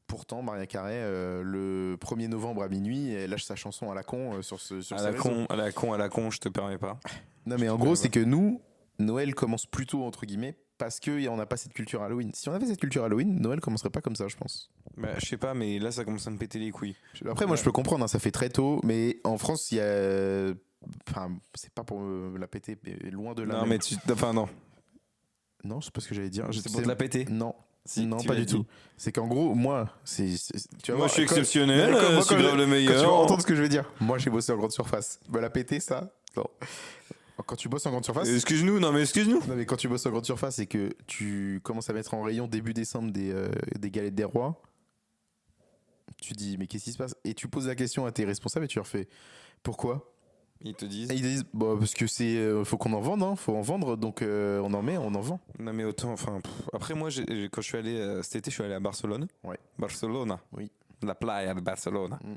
Pourtant, Maria Carey, le 1er novembre à minuit, elle lâche sa chanson à la con sur À ses la réseaux. con, je te permets pas. Non mais en gros, c'est que nous, Noël commence plus tôt, entre guillemets, parce qu'on n'a pas cette culture Halloween. Si on avait cette culture Halloween, Noël commencerait pas comme ça, je pense. Bah, je sais pas, mais là ça commence à me péter les couilles. Après, moi, je peux comprendre, hein, ça fait très tôt, mais en France, il y a... Enfin, c'est pas pour la péter, mais loin de là. Non, même. mais tu. Enfin, non. Non, c'est pas ce que j'allais dire. C'est pour te la péter. Non. Si, non, tu pas l'as du dit. tout. C'est qu'en gros, moi, tu vas Moi voir, je suis quand- exceptionnel, Moi, je suis quand- grave le Quand tu vas meilleur. entendre ce que je vais dire, moi, j'ai bossé en grande surface. Me la péter, ça, non. Quand tu bosses en grande surface... Excuse-nous, non mais excuse-nous. Non mais quand tu bosses en grande surface et que tu commences à mettre en rayon début décembre des galettes des rois, tu dis mais qu'est-ce qui se passe? Et tu poses la question à tes responsables et tu leur fais pourquoi? Ils te disent. Et ils disent bah parce que c'est faut qu'on en vende, hein, faut en vendre donc on en met, on en vend. Non mais autant, enfin. Après moi, quand je suis allé cet été, je suis allé à Barcelone. Ouais. Barcelona. Oui. La playa de Barcelone. Mm.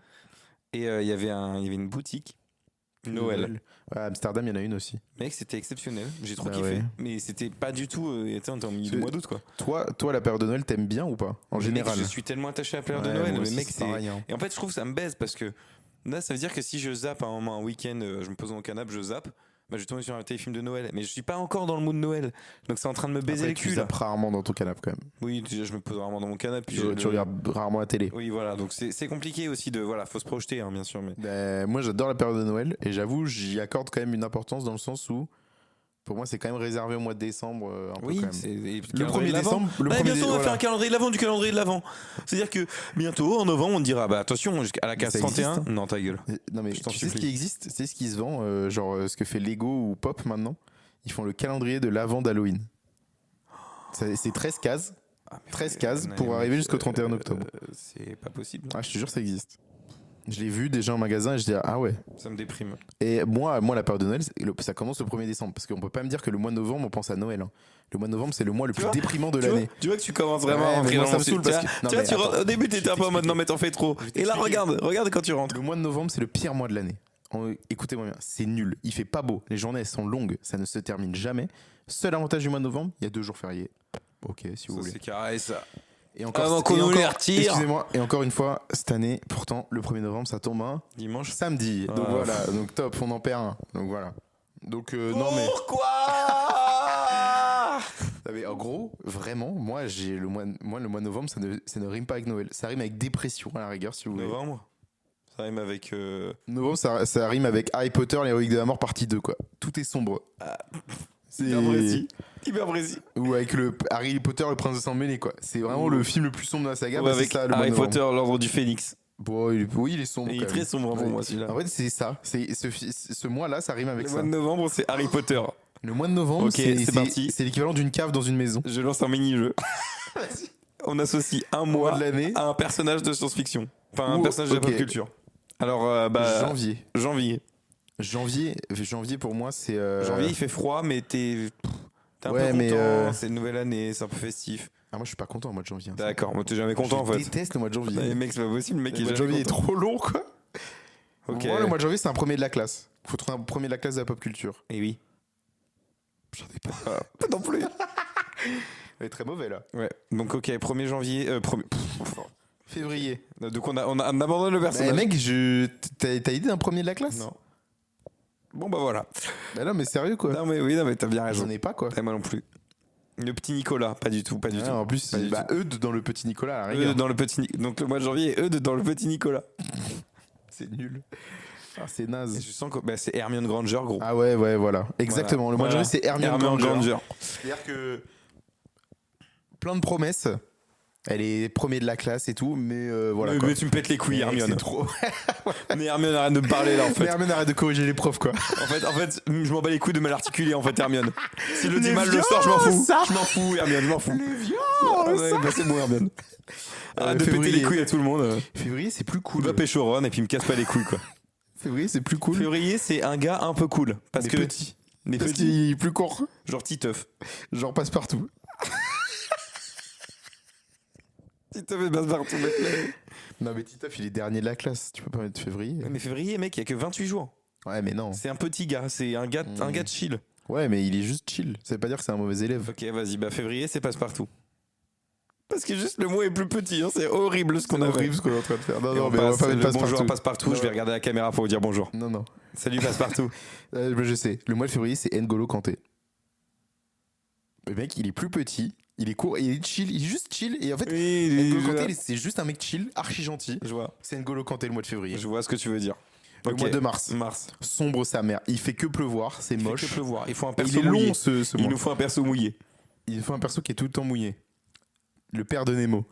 Et il y avait une boutique. Noël. Ouais, à Amsterdam, il y en a une aussi. Mec, c'était exceptionnel. J'ai trop Bah kiffé. ouais. Mais c'était pas du tout. Tu sais, on était en milieu du C'est- mois d'août quoi. Toi la période de Noël, t'aimes bien ou pas en Mais général? mec, je suis tellement attaché à la période de Ouais, Noël. moi Mais aussi, mec, c'est pareil, hein. Et en fait, je trouve que ça me baise parce que là, ça veut dire que si je zappe à un moment, un week-end, je me pose dans mon canapé, je zappe, bah, je vais tomber sur un téléfilm de Noël. Mais je suis pas encore dans le mood de Noël. Donc c'est en train de me baiser Après, le tu cul. Là. zappes rarement dans ton canapé quand même. Oui, déjà, je me pose vraiment dans mon canapé. puis Tu regardes rarement la télé. Oui, voilà. Donc c'est compliqué aussi de. Voilà, faut se projeter, hein, bien sûr. Mais Ben, moi j'adore la période de Noël et j'avoue j'y accorde quand même une importance dans le sens où pour moi c'est quand même réservé au mois de décembre un peu oui, quand même. c'est Le 1er décembre, bientôt, on va voilà. faire un calendrier de l'avant du calendrier de l'avant. C'est-à-dire que bientôt, en novembre, on dira bah attention, jusqu'à la case ça 31. existe, hein. Non, ta gueule. Non mais Je t'en tu sais ce supplie. qui existe, c'est ce qui se vend genre ce que fait Lego ou Pop maintenant. Ils font le calendrier de l'avant d'Halloween. C'est 13 cases. 13 cases Non, pour mais arriver mec, jusqu'au 31 octobre. C'est pas possible. Ah, je te jure, ça existe. Je l'ai vu déjà en magasin et je dis ah ouais. Ça me déprime. Et moi la période de Noël, ça commence le 1er décembre parce qu'on peut pas me dire que le mois de novembre on pense à Noël. Hein. Le mois de novembre c'est le mois le plus vois déprimant de Tu vois, l'année. tu vois que tu commences vraiment Ouais, à rentrer mais moi, dans ça mon me style. saoule parce Tu que- vois, non, tu vois, mais tu attends. au début Je t'étais vais un peu en mode non mais t'en fais trop. vais Et là t'expliquer. regarde quand tu rentres. Le mois de novembre c'est le pire mois de l'année. Écoutez-moi bien, c'est nul. Il fait pas beau. Les journées elles sont longues. Ça ne se termine jamais. Seul avantage du mois de novembre, il y a 2 jours fériés. Ok, si vous Ça, voulez. c'est carré ça. Et Avant qu'on et nous les retire. Excusez-moi. Et encore une fois, cette année, pourtant, le 1er novembre, ça tombe un Dimanche. samedi. Donc Ah. voilà. Donc top, on en perd un. Donc voilà. Donc non mais. Pourquoi Non, mais en gros, vraiment, moi le mois de novembre, ça ne rime pas avec Noël. Ça rime avec dépression à la rigueur, si vous voulez. Novembre. Ça rime avec. Novembre, ça rime avec Harry Potter, les reliques de la mort, partie 2, quoi. Tout est sombre. C'est... Hyper précis. Hyper précis. Ou avec le Harry Potter, le prince de sang mêlé, quoi. C'est vraiment Ouh. le film le plus sombre de la saga. Ou Bah, c'est avec ça, le mois Harry de novembre. Potter, l'ordre du Phénix. Bon, oui, il est sombre. Et il est quand très même. sombre pour Ouais. moi celui-là. En fait, c'est ça. C'est ce mois-là, ça rime avec Le ça. mois de novembre, c'est Harry Potter. Le mois de novembre, Ok, c'est parti. c'est l'équivalent d'une cave dans une maison. Je lance un mini-jeu. On associe un mois de l'année. à un personnage de science-fiction. Enfin, un Ou- personnage de la ok. pop culture. Alors, bah. Janvier. Janvier. Janvier pour moi, c'est. Janvier, il fait froid, mais t'es un Ouais, peu mais, content. C'est une nouvelle année, c'est un peu festif. Ah, moi, je suis pas content au mois de janvier. D'accord, moi t'es jamais content en Je fait. déteste le mois de janvier. Mais mec, c'est pas possible, le mec Le il mois est de jamais janvier est content. trop long, quoi. Ok. Moi, le mois de janvier, c'est un premier de la classe. Faut trouver un premier de la classe de la pop culture. Et oui. J'en ai pas. Pas non plus. Elle est très mauvais, là. Ouais. Donc, ok, 1er janvier. Février. Donc, on abandonne le Bah, personnage. mec, t'as idée d'un premier de la classe? Non. Bon, bah voilà. Bah non, mais sérieux, quoi. Non, mais oui, non, mais t'as bien raison. J'en ai pas, quoi. Et moi non plus. Le petit Nicolas, pas du tout, pas du Ah, tout. en plus, Pas du bah, tout. Eudes dans le petit Nicolas, à la rigueur. Eudes dans le petit Donc le mois de janvier, Eudes dans le petit Nicolas. C'est nul. Ah, c'est Et naze. je sens que bah, c'est Hermione Granger, gros. Ah ouais, voilà. Exactement. Le mois de Voilà. janvier, c'est Hermione Granger. C'est-à-dire que plein de promesses. Elle est premier de la classe et tout, mais voilà. mais, quoi. mais tu me pètes les couilles, Mec, Hermione. C'est trop. Mais Hermione, arrête de me parler là en fait. Mais Hermione arrête de corriger les profs, quoi. En fait, je m'en bats les couilles de mal articuler en fait, Hermione. Si le dit Les mal le sort, je m'en fous. violences, Je m'en fous, Hermione, je m'en fous. Les vieux. Ah ouais, bah c'est bon, Hermione. Arrête de péter février. les couilles à tout le monde. Février, c'est plus cool. Va pécho Ron et puis me casse pas les couilles quoi. Février, c'est plus cool. Février, c'est un gars un peu cool. Parce Mais que. petit. Mais Parce petit. qu'il est plus court. Genre Titeuf. Genre passe-partout. Titeuf et Passe-Partout, mec. Non, mais Titeuf, il est dernier de la classe. Tu peux pas mettre février. Mais février, mec, il y a que 28 jours. Ouais, mais non. C'est un petit gars, c'est un gars de chill. Ouais, mais il est juste chill. Ça veut pas dire que c'est un mauvais élève. Ok, vas-y, bah février, c'est Passe-Partout. Parce que juste le mot est plus petit, hein, c'est horrible ce qu'on a horrible ce qu'on est en train de faire. Non, Et non, on mais on va passe pas mettre le passe-partout. bonjour à Passe-Partout, je vais regarder la caméra pour vous dire bonjour. Non, non. Salut Passe-Partout. Je sais. Le mois de février, c'est N'Golo Kanté. Le mec, il est plus petit. Il est court, il est chill, il est juste chill. Et en fait, N'Golo Kanté, c'est juste un mec chill, archi gentil. Je vois. C'est N'Golo Kanté le mois de février. Je vois ce que tu veux dire. Le Ok. mois de mars. Mars. Sombre sa mère. Il fait que pleuvoir, c'est Il fait moche. que pleuvoir. Il faut un Et perso il est mouillé. long ce Il mois. nous faut un perso mouillé. Il faut un perso qui est tout le temps mouillé. Le père de Nemo.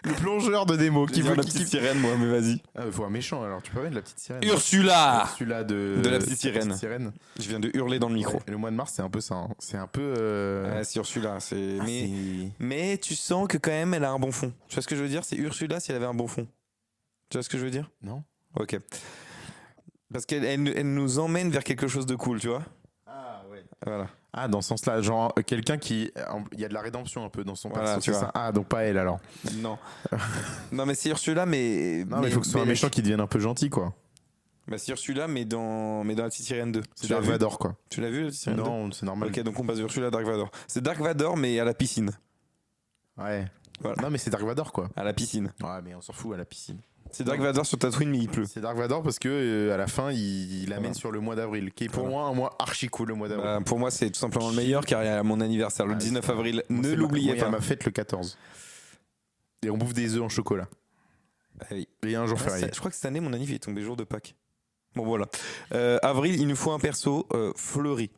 Le plongeur de Nemo qui veut la qui petite sirène, moi, mais vas-y. Ah, il faut un méchant alors. Tu peux mettre la petite sirène. Ursula. Celui-là de la petite sirène. Je viens de hurler dans le micro. Ouais, le mois de mars, c'est un peu ça. Hein. C'est un peu. C'est Ursula. C'est... Ah, Mais tu sens que quand même, elle a un bon fond. Tu vois ce que je veux dire? C'est Ursula si elle avait un bon fond. Tu vois ce que je veux dire? Non. Ok. Parce elle nous emmène vers quelque chose de cool, tu vois? Ah ouais. Voilà. Ah, dans ce sens-là, genre quelqu'un qui. Il y a de la rédemption un peu dans son Voilà, perso, tu c'est vois. ça. Ah, donc pas elle alors. Non. Non, mais c'est Ursula, mais. Non, mais il faut que ce soit un méchant qui devienne un peu gentil, quoi. Bah, c'est Ursula, mais dans la petite sirène 2. C'est Tu l'as Dark vu? Vador, quoi. Tu l'as vu, la petite sirène 2? Non, c'est normal. Ok, donc on passe de Ursula à Dark Vador. C'est Dark Vador, mais à la piscine. Ouais. Voilà. Non, mais c'est Dark Vador, quoi. À la piscine. Ouais, mais on s'en fout à la piscine. C'est Dark Vador sur Tatooine, mais il pleut. C'est Dark Vador parce que à la fin, il amène Voilà. sur le mois d'avril, qui est pour moi un mois archi cool, le mois d'avril. Bah, pour moi, c'est tout simplement le meilleur car il y a mon anniversaire le Ah, 19 c'est- avril. Moi, Ne c'est l'oubliez moi, il y a pas. ma fête le 14. Et on bouffe des œufs en chocolat. Ah oui. Et il y a un jour Ah, férié. je crois que cette année, mon anniversaire est tombé jour de Pâques. Bon, voilà. Avril, il nous faut un perso fleuri.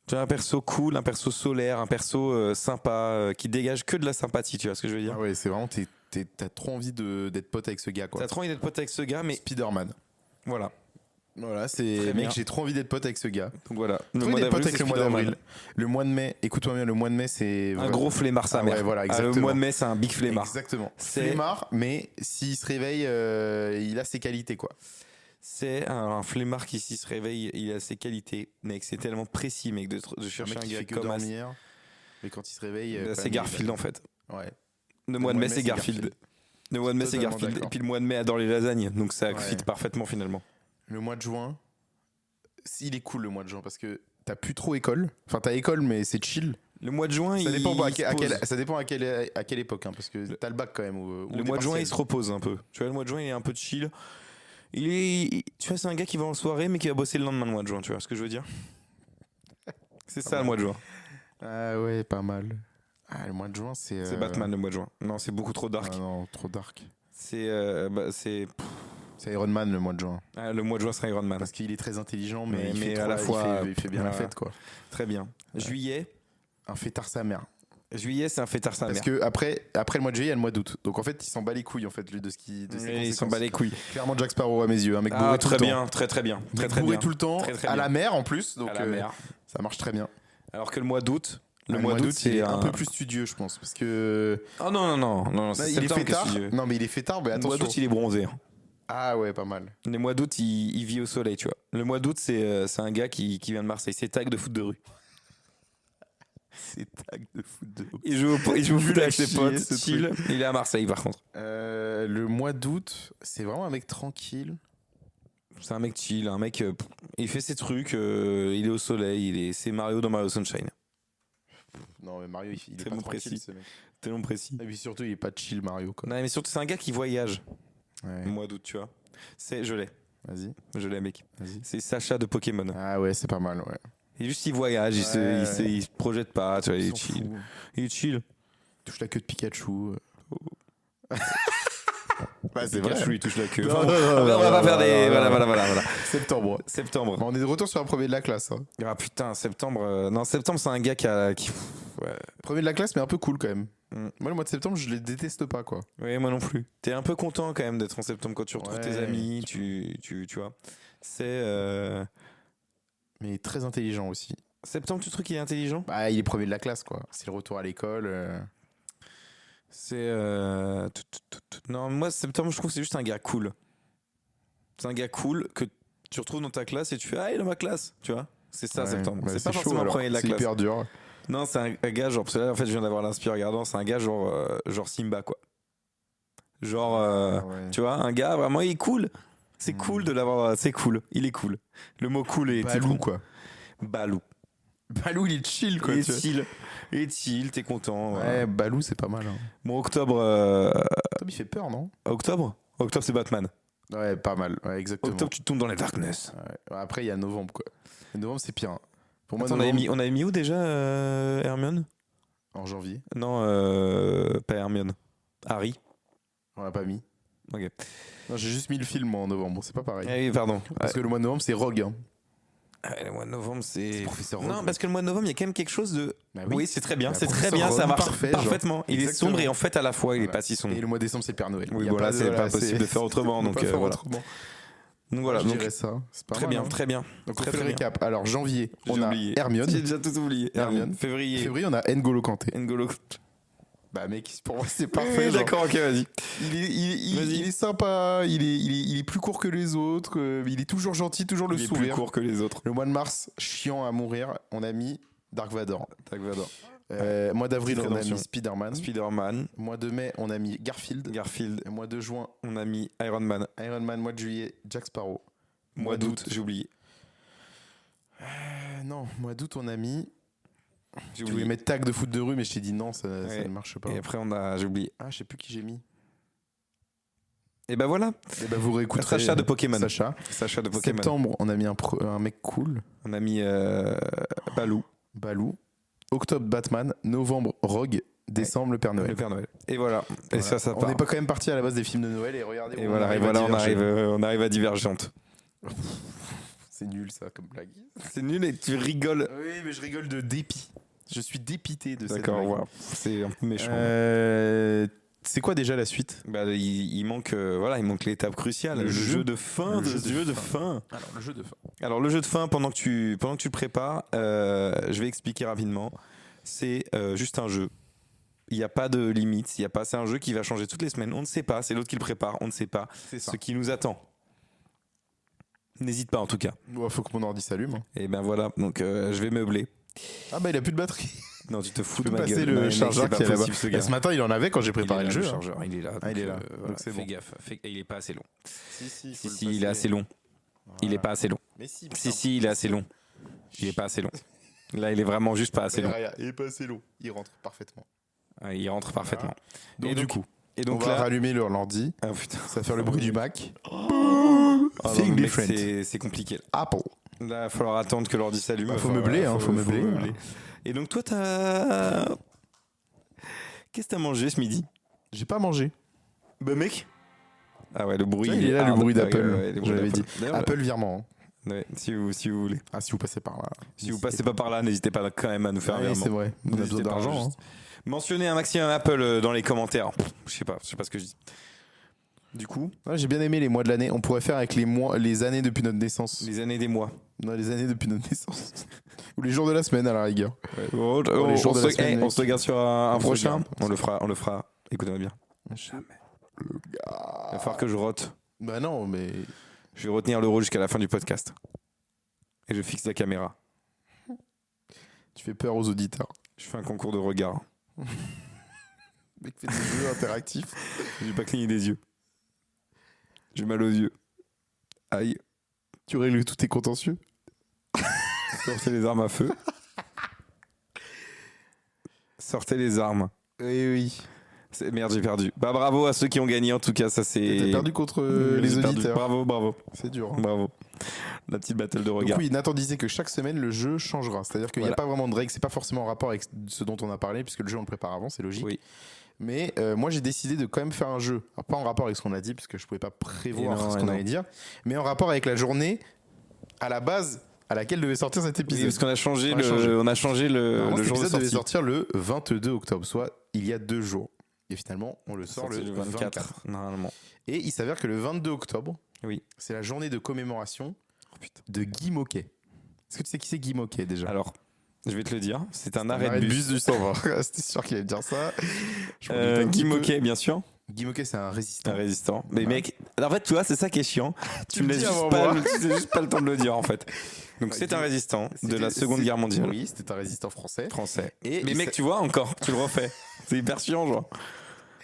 Tu vois, un perso cool, un perso solaire, un perso sympa, qui dégage que de la sympathie, tu vois ce que je veux dire? Ah ouais, c'est vraiment, t'as trop envie d'être pote avec ce gars, quoi. T'as trop envie d'être pote avec ce gars, mais Spider-Man. voilà. Voilà, Très c'est. bien. Mec, j'ai trop envie d'être pote avec ce gars. Donc voilà. Trop envie d'être pote avec le mois d'avril. Le mois de mai, écoute-moi bien, le mois de mai, c'est. Un gros flemmard, sa Ah mère. ouais, voilà, Le exactement. mois de mai, c'est un big flemmard. Exactement. C'est- Flemmard, mais s'il se réveille, il a ses qualités, quoi. C'est un flemmard qui, s'il se réveille, il a ses qualités. Mec, c'est tellement précis, mec, de Un chercher mec un qui gars fait que comme dormir. Mais quand il se réveille. Bah, quand c'est même, Garfield, en fait. Ouais. Le mois de mai, c'est Garfield. Le mois de mai, c'est Totalement Garfield. d'accord. Et puis le mois de mai adore les lasagnes. Donc ça Ouais. fit parfaitement, finalement. Le mois de juin, il est cool le mois de juin parce que t'as plus trop école. Enfin, t'as école, mais c'est chill. Le mois de juin, Ça dépend il se pose. ça dépend à quelle époque, hein, parce que t'as le bac quand même. Le mois de juin, il se repose un peu. Tu vois, le mois de juin, il est un peu de chill. Tu vois, c'est un gars qui va en soirée, mais qui va bosser le lendemain le mois de juin. Tu vois ce que je veux dire? C'est ça, le mois de juin. Ah ouais, pas mal. Ah, le mois de juin, c'est. C'est Batman, le mois de juin. Non, c'est beaucoup trop dark. Ah non, trop dark. C'est C'est Iron Man le mois de juin. le mois de juin, c'est Iron Man. Parce qu'il est très intelligent, mais, Mais il fait à la trop- fois, il fait bien la voilà. fête, quoi. Très bien. Juillet, Un fêtard sa mère. c'est un fêtard sa Parce mère. que après le mois de juillet, il y a le mois d'août. Donc en fait, il s'en bat les couilles en fait, lui, de ce qui. De ses Et il s'en conséquences. bat les couilles. Clairement, Jack Sparrow à mes yeux, un mec Ah, bourré tout très le temps. bien, très très bien. Très Mec très bourré bien. tout le temps, Très, très à bien. la mer en plus, donc À la mer. ça marche très bien. Alors que le mois d'août, Le mois d'août, il c'est est un peu plus studieux, je pense, parce que Oh non, c'est il est septembre qui fêtard. studieux. Non, mais il est fêtard, mais Le mois attention. d'août, il est bronzé. hein. Ah ouais, pas mal. Le mois d'août, il vit au soleil, tu vois. Le mois d'août, c'est un gars qui vient de Marseille. C'est tag de foot de rue. C'est tag de foot de ouf. Il joue au foot avec ses chier, potes, ce chill. truc. Il est à Marseille, par contre. Le mois d'août, c'est vraiment un mec tranquille. C'est un mec chill, un mec. Il fait ses trucs, il est au soleil, c'est Mario dans Mario Sunshine. Non, mais Mario, il est Très pas bon tranquille, précis. ce mec. Tellement précis. Et puis surtout, il est pas chill, Mario, quoi. Non, mais surtout, c'est un gars qui voyage. Ouais. Le mois d'août, tu vois. Je l'ai, mec. Vas-y. C'est Sacha de Pokémon. Ah ouais, c'est pas mal, ouais. Et juste, il voyage, il se projette pas, tu vois, il est s'en chill. fout. Il est chill. Touche la queue de Pikachu. Bah, c'est Pikachu, vrai. il touche la queue. Non, Enfin, non, non, on va non, pas non, faire des. non, Voilà. Septembre. Septembre. Bon, on est de retour sur un premier de la classe. Hein. Ah putain, septembre. Non, septembre, c'est un gars qui. Ouais. Premier de la classe, mais un peu cool quand même. Mm. Moi, le mois de septembre, je les déteste pas, quoi. Ouais, moi non plus. T'es un peu content quand même d'être en septembre quand tu retrouves Ouais. tes amis, tu vois. C'est. Mais très intelligent aussi. Septembre, tu trouves qu'il est intelligent? Bah, il est premier de la classe, quoi. C'est le retour à l'école. C'est. Non, moi, septembre, je trouve que c'est juste un gars cool. C'est un gars cool que tu retrouves dans ta classe et tu fais ah il est dans ma classe, tu vois. C'est ça Ouais, septembre. bah, c'est pas chaud, forcément le alors. premier de la C'est classe. hyper dur. Non, c'est un gars genre parce que là en fait je viens d'avoir l'inspire regardant, c'est un gars genre Simba quoi. Genre Ouais. tu vois, un gars vraiment il est cool. C'est Hmm. cool de l'avoir, c'est cool, il est cool. Le mot cool est Balou, quoi. Balou. Balou, il est chill, quoi. Il est tu vois. chill. Il est chill, t'es content. Ouais, voilà. Balou, c'est pas mal. Hein. Bon, octobre. Tom, il fait peur, non? Octobre c'est Batman. Ouais, pas mal. Ouais, exactement. Octobre, tu tombes dans les darkness. Ouais. Ouais, après, il y a novembre, quoi. Et novembre, c'est pire. Hein. Pour moi, Attends, novembre, on avait mis où déjà Hermione? en janvier, Non, pas Hermione. Harry. on l'a pas mis. Ok. Non, j'ai juste mis le film, moi, en novembre. C'est pas pareil. Ah oui, pardon. Parce que le mois de novembre, c'est Rogue. Hein. Le mois de novembre, c'est. Professeur Non, Rogue. parce que le mois de novembre, il y a quand même quelque chose de. Bah oui, c'est très bien, Bah, c'est très Professeur bien, ça Rogue, marche parfait, genre. parfaitement. Il est Exactement. sombre et en fait, à la fois, il est Voilà. pas si sombre. Et le mois de décembre, c'est le Père Noël. Oui, Y a voilà, c'est pas c'est- possible de faire autrement. on peut Donc pas faire voilà. autrement. Donc voilà, Je donc, dirais ça. C'est pas très mal, bien, hein. très bien. Donc Très, on fait le très bien. récap. Alors janvier, J'ai on a oublié. Hermione. J'ai déjà tout oublié. Hermione. Février. Février, on a N'Golo Kanté. N'Golo. Bah mec, pour moi c'est Oui, parfait. genre. d'accord, ok, vas-y. Vas-y. Il est sympa, il est plus court que les autres, il est toujours gentil, toujours le Il est plus sourire. court que les autres. Le mois de mars, chiant à mourir, on a mis Dark Vador. Dark Vador. Mois d'avril, Petite on a rédemption. mis Spider-Man. Spider-Man, Mois de mai, on a mis Garfield. Garfield, Et mois de juin, on a mis Iron Man. Iron Man. Mois de juillet, Jack Sparrow. Mois d'août, j'ai oublié. Non, mois d'août, on a mis. J'ai Tu voulais mettre tag de foot de rue, mais je t'ai dit non, ça Ouais. ne marche pas. Et après, j'ai oublié. Ah, je sais plus qui j'ai mis. Et ben voilà. Et bah, vous réécouterez. Sacha de Pokémon. Sacha. Sacha de Pokémon. Septembre, on a mis un mec cool. On a mis Balou, Balou. Octobre, Batman. Novembre, Rogue. Décembre, le Père Noël. le Père Noël. Et voilà. Et Voilà. ça On part. n'est pas quand même parti à la base des films de Noël et regardez. Et où voilà, à on diverger. arrive à Divergente. C'est nul ça comme blague. C'est nul et tu rigoles. Oui, mais je rigole de dépit. Je suis dépité de cette D'accord, blague. voilà. C'est un peu méchant. C'est quoi déjà la suite? Bah, il manque, il manque l'étape cruciale, Le le jeu. jeu de fin, Le jeu de jeu de fin. fin. Alors, le jeu de fin. Alors le jeu de fin, pendant que tu le prépares, je vais expliquer rapidement. C'est juste un jeu. Il n'y a pas de limite. C'est un jeu qui va changer toutes les semaines. On ne sait pas. C'est l'autre qui le prépare. On ne sait pas C'est ça. ce qui nous attend. N'hésite pas en tout cas. Bon, faut que mon ordi s'allume. Hein. Et ben voilà. Donc je vais meubler. Ah bah il a plus de batterie. Non, tu te fous Tu de peux ma passer gueule. le Non, mec, chargeur c'est pas qui est là-bas. possible, ce gars. Et ce matin il en avait quand j'ai Il est préparé là, le jeu. hein. chargeur, il est là. Ah, il est là. Voilà, Donc c'est fais bon. gaffe. Il est pas assez long. Si, Si, il est assez long. Il est pas assez long. Mais si, Si, il est assez long. Il est pas assez long. Là, il est vraiment juste pas assez long. Il est pas assez long. Il rentre parfaitement. Ouais, il rentre parfaitement. Donc, du coup, Et on donc va là, rallumer l'ordi. ah, putain. Ça va faire le bruit du Mac. Ah non, Think mec, different. c'est compliqué. Apple. Là, il va falloir attendre que l'ordi s'allume. Bah, faut meubler, hein, faut meubler. Et donc, toi, t'as. Qu'est-ce que t'as mangé ce midi? J'ai pas mangé. Bah, mec. Ah ouais, le bruit. Il est là le hard. bruit Ouais, d'Apple. ouais, le bruit J'avais d'Apple. dit. D'ailleurs, Apple virement. Hein. ouais, si vous voulez. Ah si vous passez par là. Si vous passez pas par là, n'hésitez pas quand même à nous faire un Oui, virement. c'est vrai. On a N'hésitez besoin pas, d'argent. juste. hein. Mentionnez un maximum Apple dans les commentaires. Je sais pas ce que je dis. Du coup, Ouais, j'ai bien aimé les mois de l'année. On pourrait faire avec les années depuis notre naissance. les années des mois. Non, les années depuis notre naissance. Ou les jours de la semaine à la rigueur. Oh, les jours de la semaine, mec. on se regarde sur un On se prochain. regarde. On le fera. Écoutez-moi bien. Jamais. Le Il va gars. falloir que je rote. Bah non, mais Je vais retenir l'euro jusqu'à la fin du podcast. Et je fixe la caméra. tu fais peur aux auditeurs. Je fais un concours de regard. Mec, fais des jeux interactifs. J'ai pas cligné des yeux. J'ai mal aux yeux. Aïe. Tu règles tous tes contentieux. Sortez les armes à feu. Sortez les armes. Oui. Merde, j'ai perdu. Bah bravo à ceux qui ont gagné en tout cas, ça c'est. T'as perdu contre J'ai les perdu. auditeurs. Bravo. C'est dur. hein. Bravo. La petite battle de Donc regard. oui, Nathan disait que chaque semaine le jeu changera. C'est-à-dire qu'il n'y Voilà. a pas vraiment de règles, c'est pas forcément en rapport avec ce dont on a parlé, puisque le jeu on le prépare avant, c'est logique. Oui. Mais moi j'ai décidé de quand même faire un jeu. Alors, pas en rapport avec ce qu'on a dit, puisque je pouvais pas prévoir Et non, ce et qu'on non. allait dire, mais en rapport avec la journée à la base à laquelle devait sortir cet Oui, épisode. parce qu'on a changé On a changé. le Normalement, cet jour de épisode devait sortie. sortir le 22 octobre, soit il y a 2 jours. Et finalement, on le sort Sorti le 24. normalement. Et il s'avère que le 22 octobre, Oui. c'est la journée de commémoration Oh, de Guy Moquet. Est-ce que tu sais qui c'est Guy Moquet déjà? Alors, je vais te le dire, c'est un Un arrêt de bus. du 120. C'était sûr qu'il allait me dire ça. Je m'en doutais un Guy petit peu. Moquet, bien sûr. Guy Moquet, c'est un résistant. Un résistant. Mais mec, en fait, tu vois, c'est ça qui est chiant. Tu me le laisses dis juste avant pas, moi. tu laisses juste pas le temps de le dire en fait. Donc Ouais, c'est un Guy- résistant de la C'était- Seconde c'est- Guerre mondiale. Oui, c'était un résistant français. Français. Et Mais il mec, s'a- tu vois encore, tu le refais. C'est hyper chiant, genre.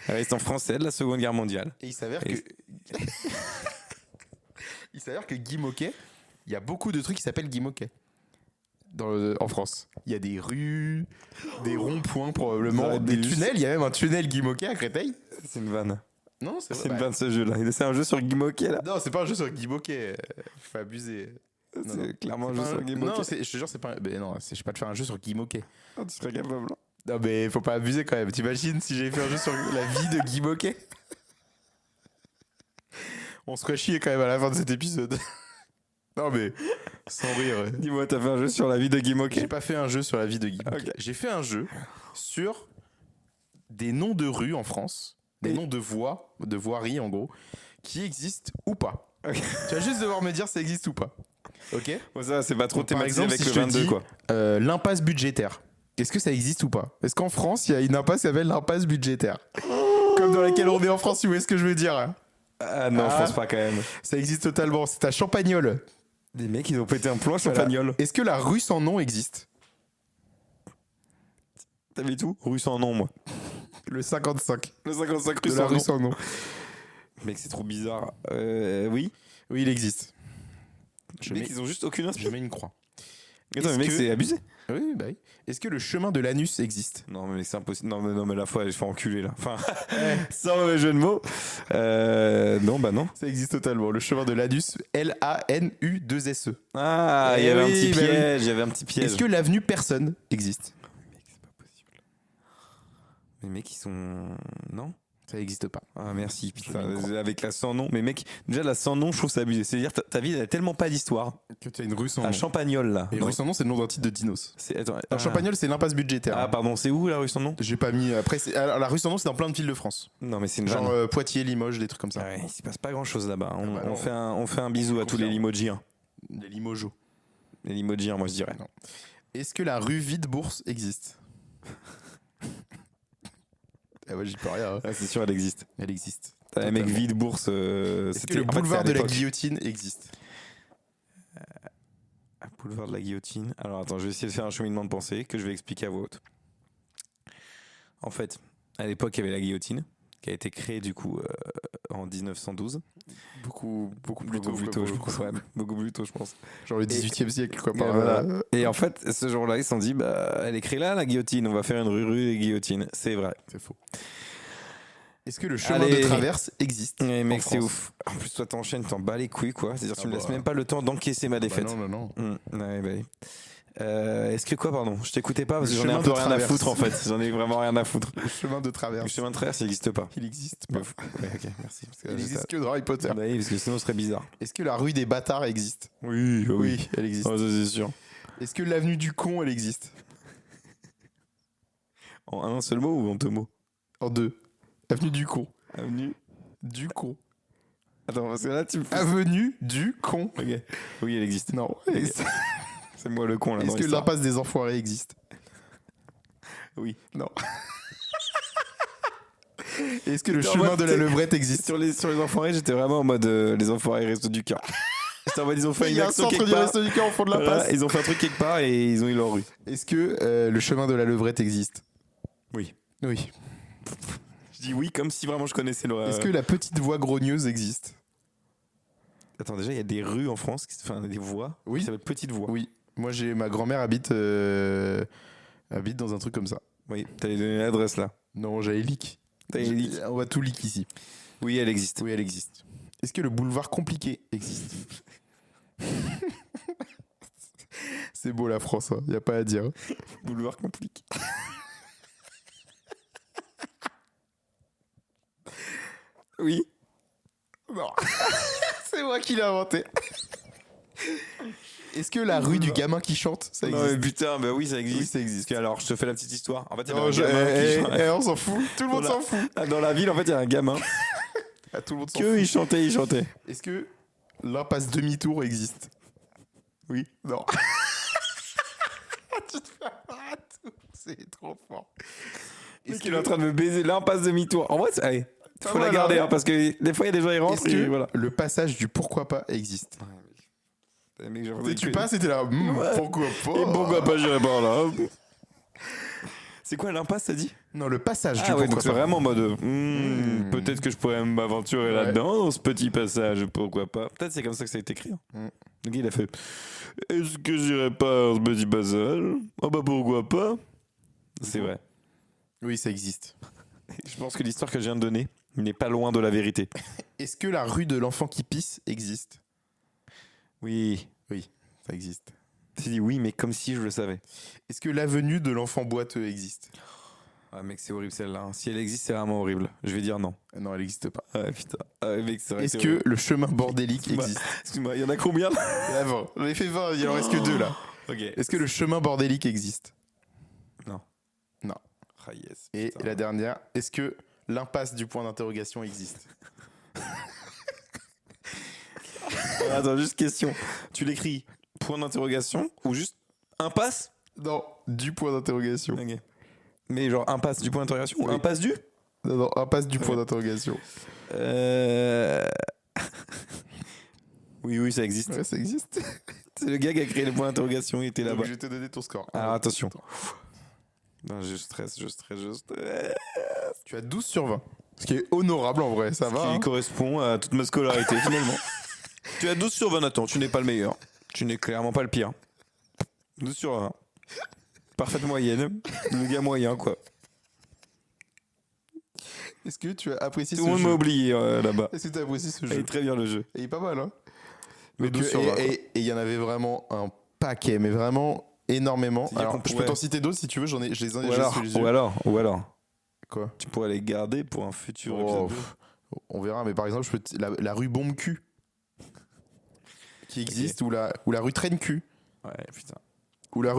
Un résistant français de la Seconde Guerre mondiale. Et il s'avère Et- que. Il s'avère que Guy Moquet, il y a beaucoup de trucs qui s'appellent Guy Moquet. En France. Il y a des rues, des ronds-points probablement, Ouais, des des- tunnels. Il y a même un tunnel Guy Moquet à Créteil. C'est une vanne. Non, c'est C'est vrai. une vanne ce jeu-là. C'est un jeu sur Guy Moquet là. Non, c'est pas un jeu sur Guy Moquet. Faut abuser. Non, non. C'est clairement un C'est jeu pas sur Guy Moquet. Non, je te jure, c'est pas. Ben non, je vais pas te faire un jeu sur Guy Moquet. Ah, tu serais capable. hein. Non, mais faut pas abuser quand même. T'imagines si j'avais fait un jeu sur la vie de Guy Moquet? On se ferait chier quand même à la fin de cet épisode. Non, mais sans rire. Dis-moi, t'as fait un jeu sur la vie de Guy Moquet. J'ai pas fait un jeu sur la vie de Guy Moquet. Ok. J'ai fait un jeu sur des noms de rues en France, des Et- noms de voies, de voiries en gros, qui existent ou pas. Ok. Tu vas juste devoir me dire si ça existe ou pas. Ok. Bon, ça, c'est pas trop Donc, par thématisé exemple, avec si le je te 22 dis, quoi. L'impasse budgétaire. Est-ce que ça existe ou pas? Est-ce qu'en France, il y a une impasse qui s'appelle l'impasse budgétaire? Comme dans laquelle on est en France, tu vois ce que je veux dire? Hein. Ah non, je Ah. pense pas quand même. Ça existe totalement. C'est à Champagnole. Des mecs, ils ont pété un plomb à Voilà. Champagnole. Est-ce que la rue sans nom existe? T'as vu tout? Rue sans nom, moi. Le 55 Le 55 rue de la sans rue nom. sans nom. Mec, c'est trop bizarre. Oui. Oui, il existe. Je Mec, mets, ils ont juste aucune je inspiration. mets une croix. Attends, mais Est-ce mec, que- c'est abusé. Oui, bah oui. Est-ce que le chemin de l'anus existe? Non, mais c'est impossible. Non, mais la fois, je fais enculer là. Enfin, sans mauvais jeu de mots. Non, bah non. Ça existe totalement. Le chemin de l'anus, L-A-N-U-2-S-E. Ah, il y Eh avait un oui, petit bah oui. piège. Il y avait un petit piège. Est-ce que l'avenue Personne existe? Mec, c'est pas possible. Les mecs, ils sont. Non? Ça n'existe pas. Ah, merci. Je Putain, mets une croix. avec la sans nom. Mais mec, déjà, la sans nom, je trouve ça abusé. C'est-à-dire, ta vie, elle a tellement pas d'histoire. Que tu as une rue sans À nom. Champagnole, là. Et rue sans nom, c'est le nom d'un titre de Dinos. Attends, Alors, Champagnole, c'est l'impasse budgétaire. Ah, pardon, c'est où la rue sans nom? J'ai pas mis. Après, alors, la rue sans nom, c'est dans plein de villes de France. Non, mais c'est une Genre vanne. Poitiers, Limoges, des trucs comme ça. Ouais, il s'y passe pas grand chose là-bas. On, bah non. on fait un bisou à tous les Confirme. limogiens. Les Limoges. Les limogiens, moi je dirais. Est-ce que la rue Vide-Bourse existe? Ah ouais, j'y peux rien. hein. Ah, c'est sûr, elle existe. Elle existe. T'as les mecs Totalement. vide bourse. Est-ce que le boulevard de la Guillotine existe? Boulevard de la Guillotine. Alors attends, je vais essayer de faire un cheminement de pensée que je vais expliquer à voix haute. En fait, à l'époque, il y avait la guillotine qui a été créée du coup en 1912. Beaucoup plus Beaucoup tôt, plus quoi, tôt, pour je le coup. pense. Ouais, beaucoup plus tôt, je pense. Genre le 18e siècle, quoi. Et, Par voilà. Et en fait, ce jour-là, ils se sont dit, bah, elle est créée là, la guillotine. On va faire une rue des guillotines. C'est vrai. C'est faux. Est-ce que le chemin Allez. de traverse existe? Mais mec, en c'est France ouf. En plus, toi, t'enchaînes, t'en bats les couilles, quoi. C'est-à-dire, Ah tu me bah. laisses même pas le temps d'encaisser ma défaite. Bah non, non, non. Ouais, bah oui. Est-ce que quoi, pardon? Je t'écoutais pas parce Le que j'en ai un chemin peu de rien à traverse. foutre en fait. J'en ai vraiment rien à foutre. Le chemin de Le traverse. chemin de traverse, il n'existe pas. Il existe pas. Ouais, ok, merci. Parce que Il j'étais- existe que dans Harry Potter. Bah oui, parce que sinon ce serait bizarre. Est-ce que la rue des bâtards existe? Oui, Oui, elle existe. Oh, ça c'est sûr. Est-ce que l'avenue du con, elle existe? En un seul mot ou en deux mots? En deux. Avenue du con. Avenue. Du con. Attends, parce que là tu me fais. Avenue du con. Ok. Oui, elle existe. Non. Est-ce C'est moi le con là. dans que l'histoire. l'impasse des enfoirés existe? Oui. Non. Est-ce que le J'étais en chemin mode- de la levrette existe? Sur les enfoirés, j'étais vraiment en mode les enfoirés restent du cœur. J'étais en mode ils ont fait Il une y a un action centre quelque du part. resto du cœur au fond de la Voilà, passe. ils ont fait un truc quelque part et ils ont eu leur rue. Est-ce que le chemin de la levrette existe? Oui. Oui. Je dis oui comme si vraiment je connaissais le. Est-ce que la petite voie grogneuse existe? Attends, déjà il y a des rues en France, enfin des voies. Oui. Qui s'appellent petites voies. Oui. Moi, ma grand-mère habite dans un truc comme ça. Oui. T'allais donner l'adresse là. Non, j'allais leak. T'allais leak. On va tout leak ici. Oui, elle existe. Oui, elle existe. Est-ce que le boulevard compliqué existe? C'est beau la France, il n'y a pas à dire. Boulevard compliqué. Oui. Non. C'est moi qui l'ai inventé. Est-ce que la rue du gamin qui chante, ça Non existe? mais putain, bah oui ça existe. Oui, ça existe. Parce que, alors je te fais la petite histoire. En fait, il y avait Non, un gamin qui chantait. on s'en fout. Tout le monde Voilà. s'en fout. Ah, dans la ville, en fait, il y a un gamin. Ah, tout le monde s'en Que fout. il chantait. Est-ce que l'impasse demi-tour existe? Oui. Non. Tu te fais avoir à tout. C'est trop fort. Est-ce qu'il est en train de me baiser? Là, on passe demi-tour. En vrai, allez, Pas Faut la mal, garder hein. hein, parce que des fois il y a des gens ils rentrent Est-ce et que voilà. le passage du pourquoi pas existe? Mec, Et tu passes et t'es là, Ouais. pourquoi pas? Et pourquoi pas j'irai par là. C'est quoi l'impasse, t'as dit? Non, le passage du Ah ouais, donc pourquoi c'est pas. vraiment en mode peut-être que je pourrais m'aventurer Ouais. là-dedans, dans ce petit passage, pourquoi pas. Peut-être c'est comme ça que ça a été écrit. Hein. Mm. Donc il a fait est-ce que j'irai pas dans ce petit passage? Oh bah pourquoi pas? C'est vrai. Oui, ça existe. Je pense que l'histoire que je viens de donner n'est pas loin de la vérité. Est-ce que la rue de l'enfant qui pisse existe? Oui. Ça existe. J'ai dit oui, mais comme si je le savais. Est-ce que l'avenue de l'enfant boiteux existe? Ah mec, c'est horrible celle-là. Hein. Si elle existe, c'est vraiment horrible. Je vais dire non. Non, elle n'existe pas. Ah ouais, putain. Ah ouais, mec, c'est vrai. Est-ce c'est que horrible. le chemin bordélique Excuse-moi. existe? Excuse-moi, il y en a combien là? Avant, j'en ai fait 20, il en reste que 2 là. Ok. Est-ce que le chemin bordélique existe? Non. Non. Ah yes. Et putain. la dernière, est-ce que l'impasse du point d'interrogation existe? Attends, juste question. Tu l'écris point d'interrogation ou juste impasse? Non, du point d'interrogation. Ok. Mais genre impasse du point d'interrogation ou Oui. impasse du? Non, non, impasse du point Ouais. d'interrogation. Oui, oui, ça existe. Ouais, ça existe. C'est le gars qui a créé le point d'interrogation, il était Donc, là-bas. je vais te donner ton score. Alors attention. Attends. Non, je stresse. Tu as 12 sur 20. Ce qui est honorable en vrai, ça va. Qui hein. correspond à toute ma scolarité finalement. Tu as 12 sur 20, Nathan, tu n'es pas le meilleur. Tu n'es clairement pas le pire. 12 sur 20. Parfaite moyenne. Le gars moyen, quoi. Est-ce que tu as apprécié Tout ce le monde m'a jeu? oublié là-bas. Est-ce que tu as apprécié ce Il jeu? est très bien le jeu. Il est pas mal, hein? Mais Donc, 12 sur 20. quoi. et il y en avait vraiment un paquet, mais vraiment énormément. C'est-à-dire Alors, qu'on je peux pourrait- t'en citer d'autres si tu veux, je les ai Ou j'ai alors, sous les yeux. ou alors, Quoi? tu pourrais les garder pour un futur Oh, épisode. pff, on verra, mais par exemple, la rue Bombe Cul qui existe, ou la rue Traîne Cul, Ouais, putain. ou la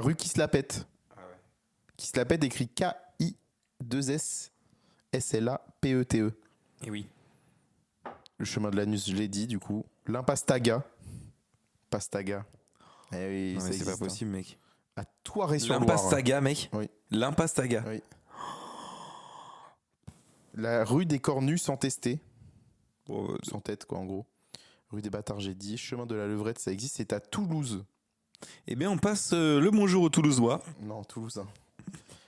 rue Qui se la pète. Qui se la pète écrit K-I-2-S-S-L-A-P-E-T-E. Et oui. Le chemin de l'anus, je l'ai dit, du coup. L'Impastaga. Pastaga. Eh oui, Non, ça mais c'est existe, pas hein. possible, mec. À Toiré-sur-Loire. L'impastaga, mec. Oui. L'impastaga. Oui. La rue des Cornus sans tester. Bon, Sans tête, quoi, en gros. Rue des Bâtards, j'ai dit. Chemin de la Levrette, ça existe. C'est à Toulouse. eh bien, on passe le bonjour aux Toulousois. Non, Toulouse. Hein.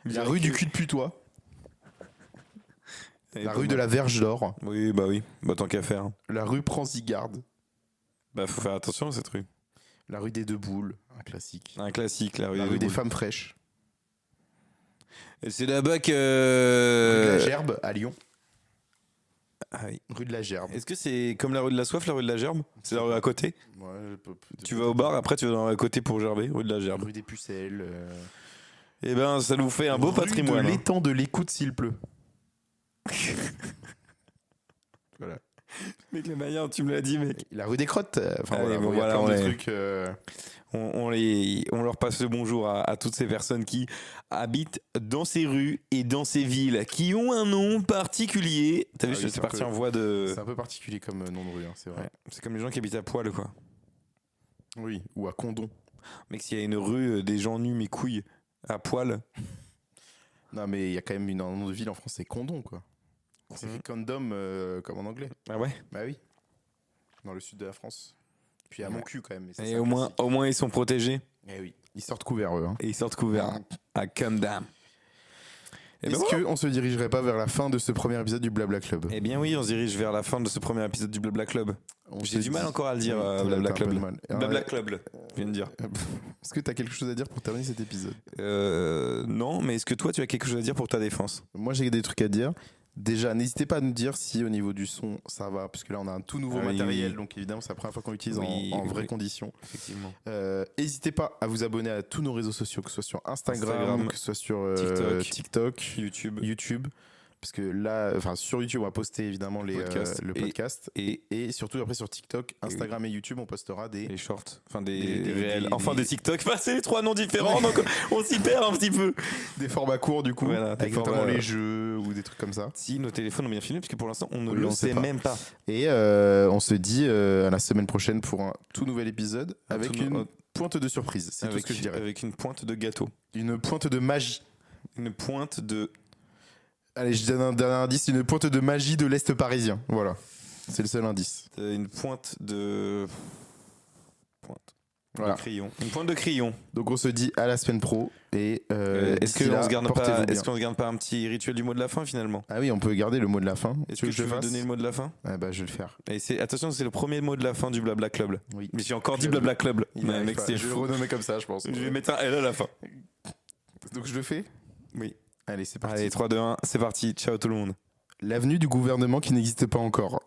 La rue du cul de putois. La rue de la Verge d'Or. Oui, bah oui. Bah tant qu'à faire. La rue Pranzigarde. Bah faut faire attention à cette rue. La rue des Deux Boules. Un classique. Un classique, la rue, La des rue des Boules. Femmes Fraîches. Et c'est là-bas Rue de que. la Gerbe à Lyon. Ah oui. Rue de la Gerbe. Est-ce que c'est comme la rue de la soif, la rue de la gerbe? C'est la rue à côté. Ouais, Tu vas au bar, après tu vas dans la rue à côté pour gerber, rue de la gerbe. Rue des Pucelles. Eh ben, ça nous fait un beau Rue patrimoine. de hein. l'étang de l'écoute s'il pleut. Voilà. Mec, la manière dont tu me l'as dit, mec. La rue des Crottes. Enfin Allez, voilà, bon, bon, il y a voilà, plein de on est- trucs. On leur passe le bonjour à toutes ces personnes qui habitent dans ces rues et dans ces villes, qui ont un nom particulier. T'as vu, Ah oui, je c'est suis un parti peu- en voie de. C'est un peu particulier comme nom de rue, hein, c'est vrai. Ouais, c'est comme les gens qui habitent à poil, quoi. Oui, ou à Condon. Mec, s'il y a une rue des gens nus, mes couilles, à poil. Non, mais il y a quand même un nom de ville en France, c'est Condon, quoi. C'est Mhm. fait condom comme en anglais. Ah ouais. Bah oui. Dans le sud de la France. Puis à Ouais. mon cul quand même. Mais ça, Et c'est au un moins, classique. au moins, ils sont protégés Eh oui. Ils sortent couverts, eux. Hein. et ils sortent couverts à Condam. Et ben Est-ce voilà. qu'on se dirigerait pas vers la fin de ce premier épisode du Blabla Club? Eh bien oui, on se dirige vers la fin de ce premier épisode du Blabla Club. On J'ai se du mal dit- encore à le dire, Oui, t'as- Blabla t'as un peu Club. de mal. Blabla Club, je viens de dire. Est-ce que t'as quelque chose à dire pour terminer cet épisode? Non, mais est-ce que toi, tu as quelque chose à dire pour ta défense? Moi, j'ai des trucs à dire. Déjà, n'hésitez pas à nous dire si au niveau du son, ça va, parce que là, on a un tout nouveau Ah oui, matériel, oui. donc évidemment, c'est la première fois qu'on l'utilise Oui, en oui, vraies oui. conditions. Effectivement. N'hésitez pas à vous abonner à tous nos réseaux sociaux, que ce soit sur Instagram, Instagram, que ce soit sur TikTok, YouTube. YouTube. Parce que là, enfin, sur YouTube, on va poster évidemment Podcast. le Et- podcast. Et Et surtout, après, sur TikTok, Instagram et YouTube, on postera des. les shorts, enfin des, Des- réels, des- enfin des- des TikTok, enfin c'est les trois noms différents, donc on s'y perd un petit peu. Des formats courts, du coup. Voilà, des avec notamment formats- les jeux ou des trucs comme ça. Si nos téléphones ont bien filmé, parce que pour l'instant on ne Oui, le on sait sait pas. même pas. Et on se dit à la semaine prochaine pour un tout nouvel épisode Un avec tout une pointe de surprise. C'est tout ce que je dirais. Avec une pointe de gâteau, Une pointe de magie. une pointe de Allez, je donne un dernier indice, une pointe de magie de l'Est parisien. Voilà. C'est le seul indice. Une pointe de. Pointe. Voilà. De crayon. Une pointe de crayon. Donc on se dit à la semaine pro et Est-ce d'ici là, qu'on se garde portez-vous pas, bien. est-ce qu'on se garde pas un petit rituel du mot de la fin finalement? Ah oui, on peut garder le mot de la fin. Est-ce que veux tu le veux fasse donner le mot de la fin? Ah bah je vais le faire. Et attention, c'est le premier mot de la fin du Blabla Club. Oui. Mais j'ai encore dit Blabla Club. Il Mais arrive mec, pas. c'est Je vais le fou. renommer comme ça, je pense. Je vais mettre un L à la fin. Donc je le fais. Oui. Allez, c'est parti. Allez, 3, 2, 1, c'est parti. Ciao tout le monde. L'avenue du gouvernement qui n'existe pas encore.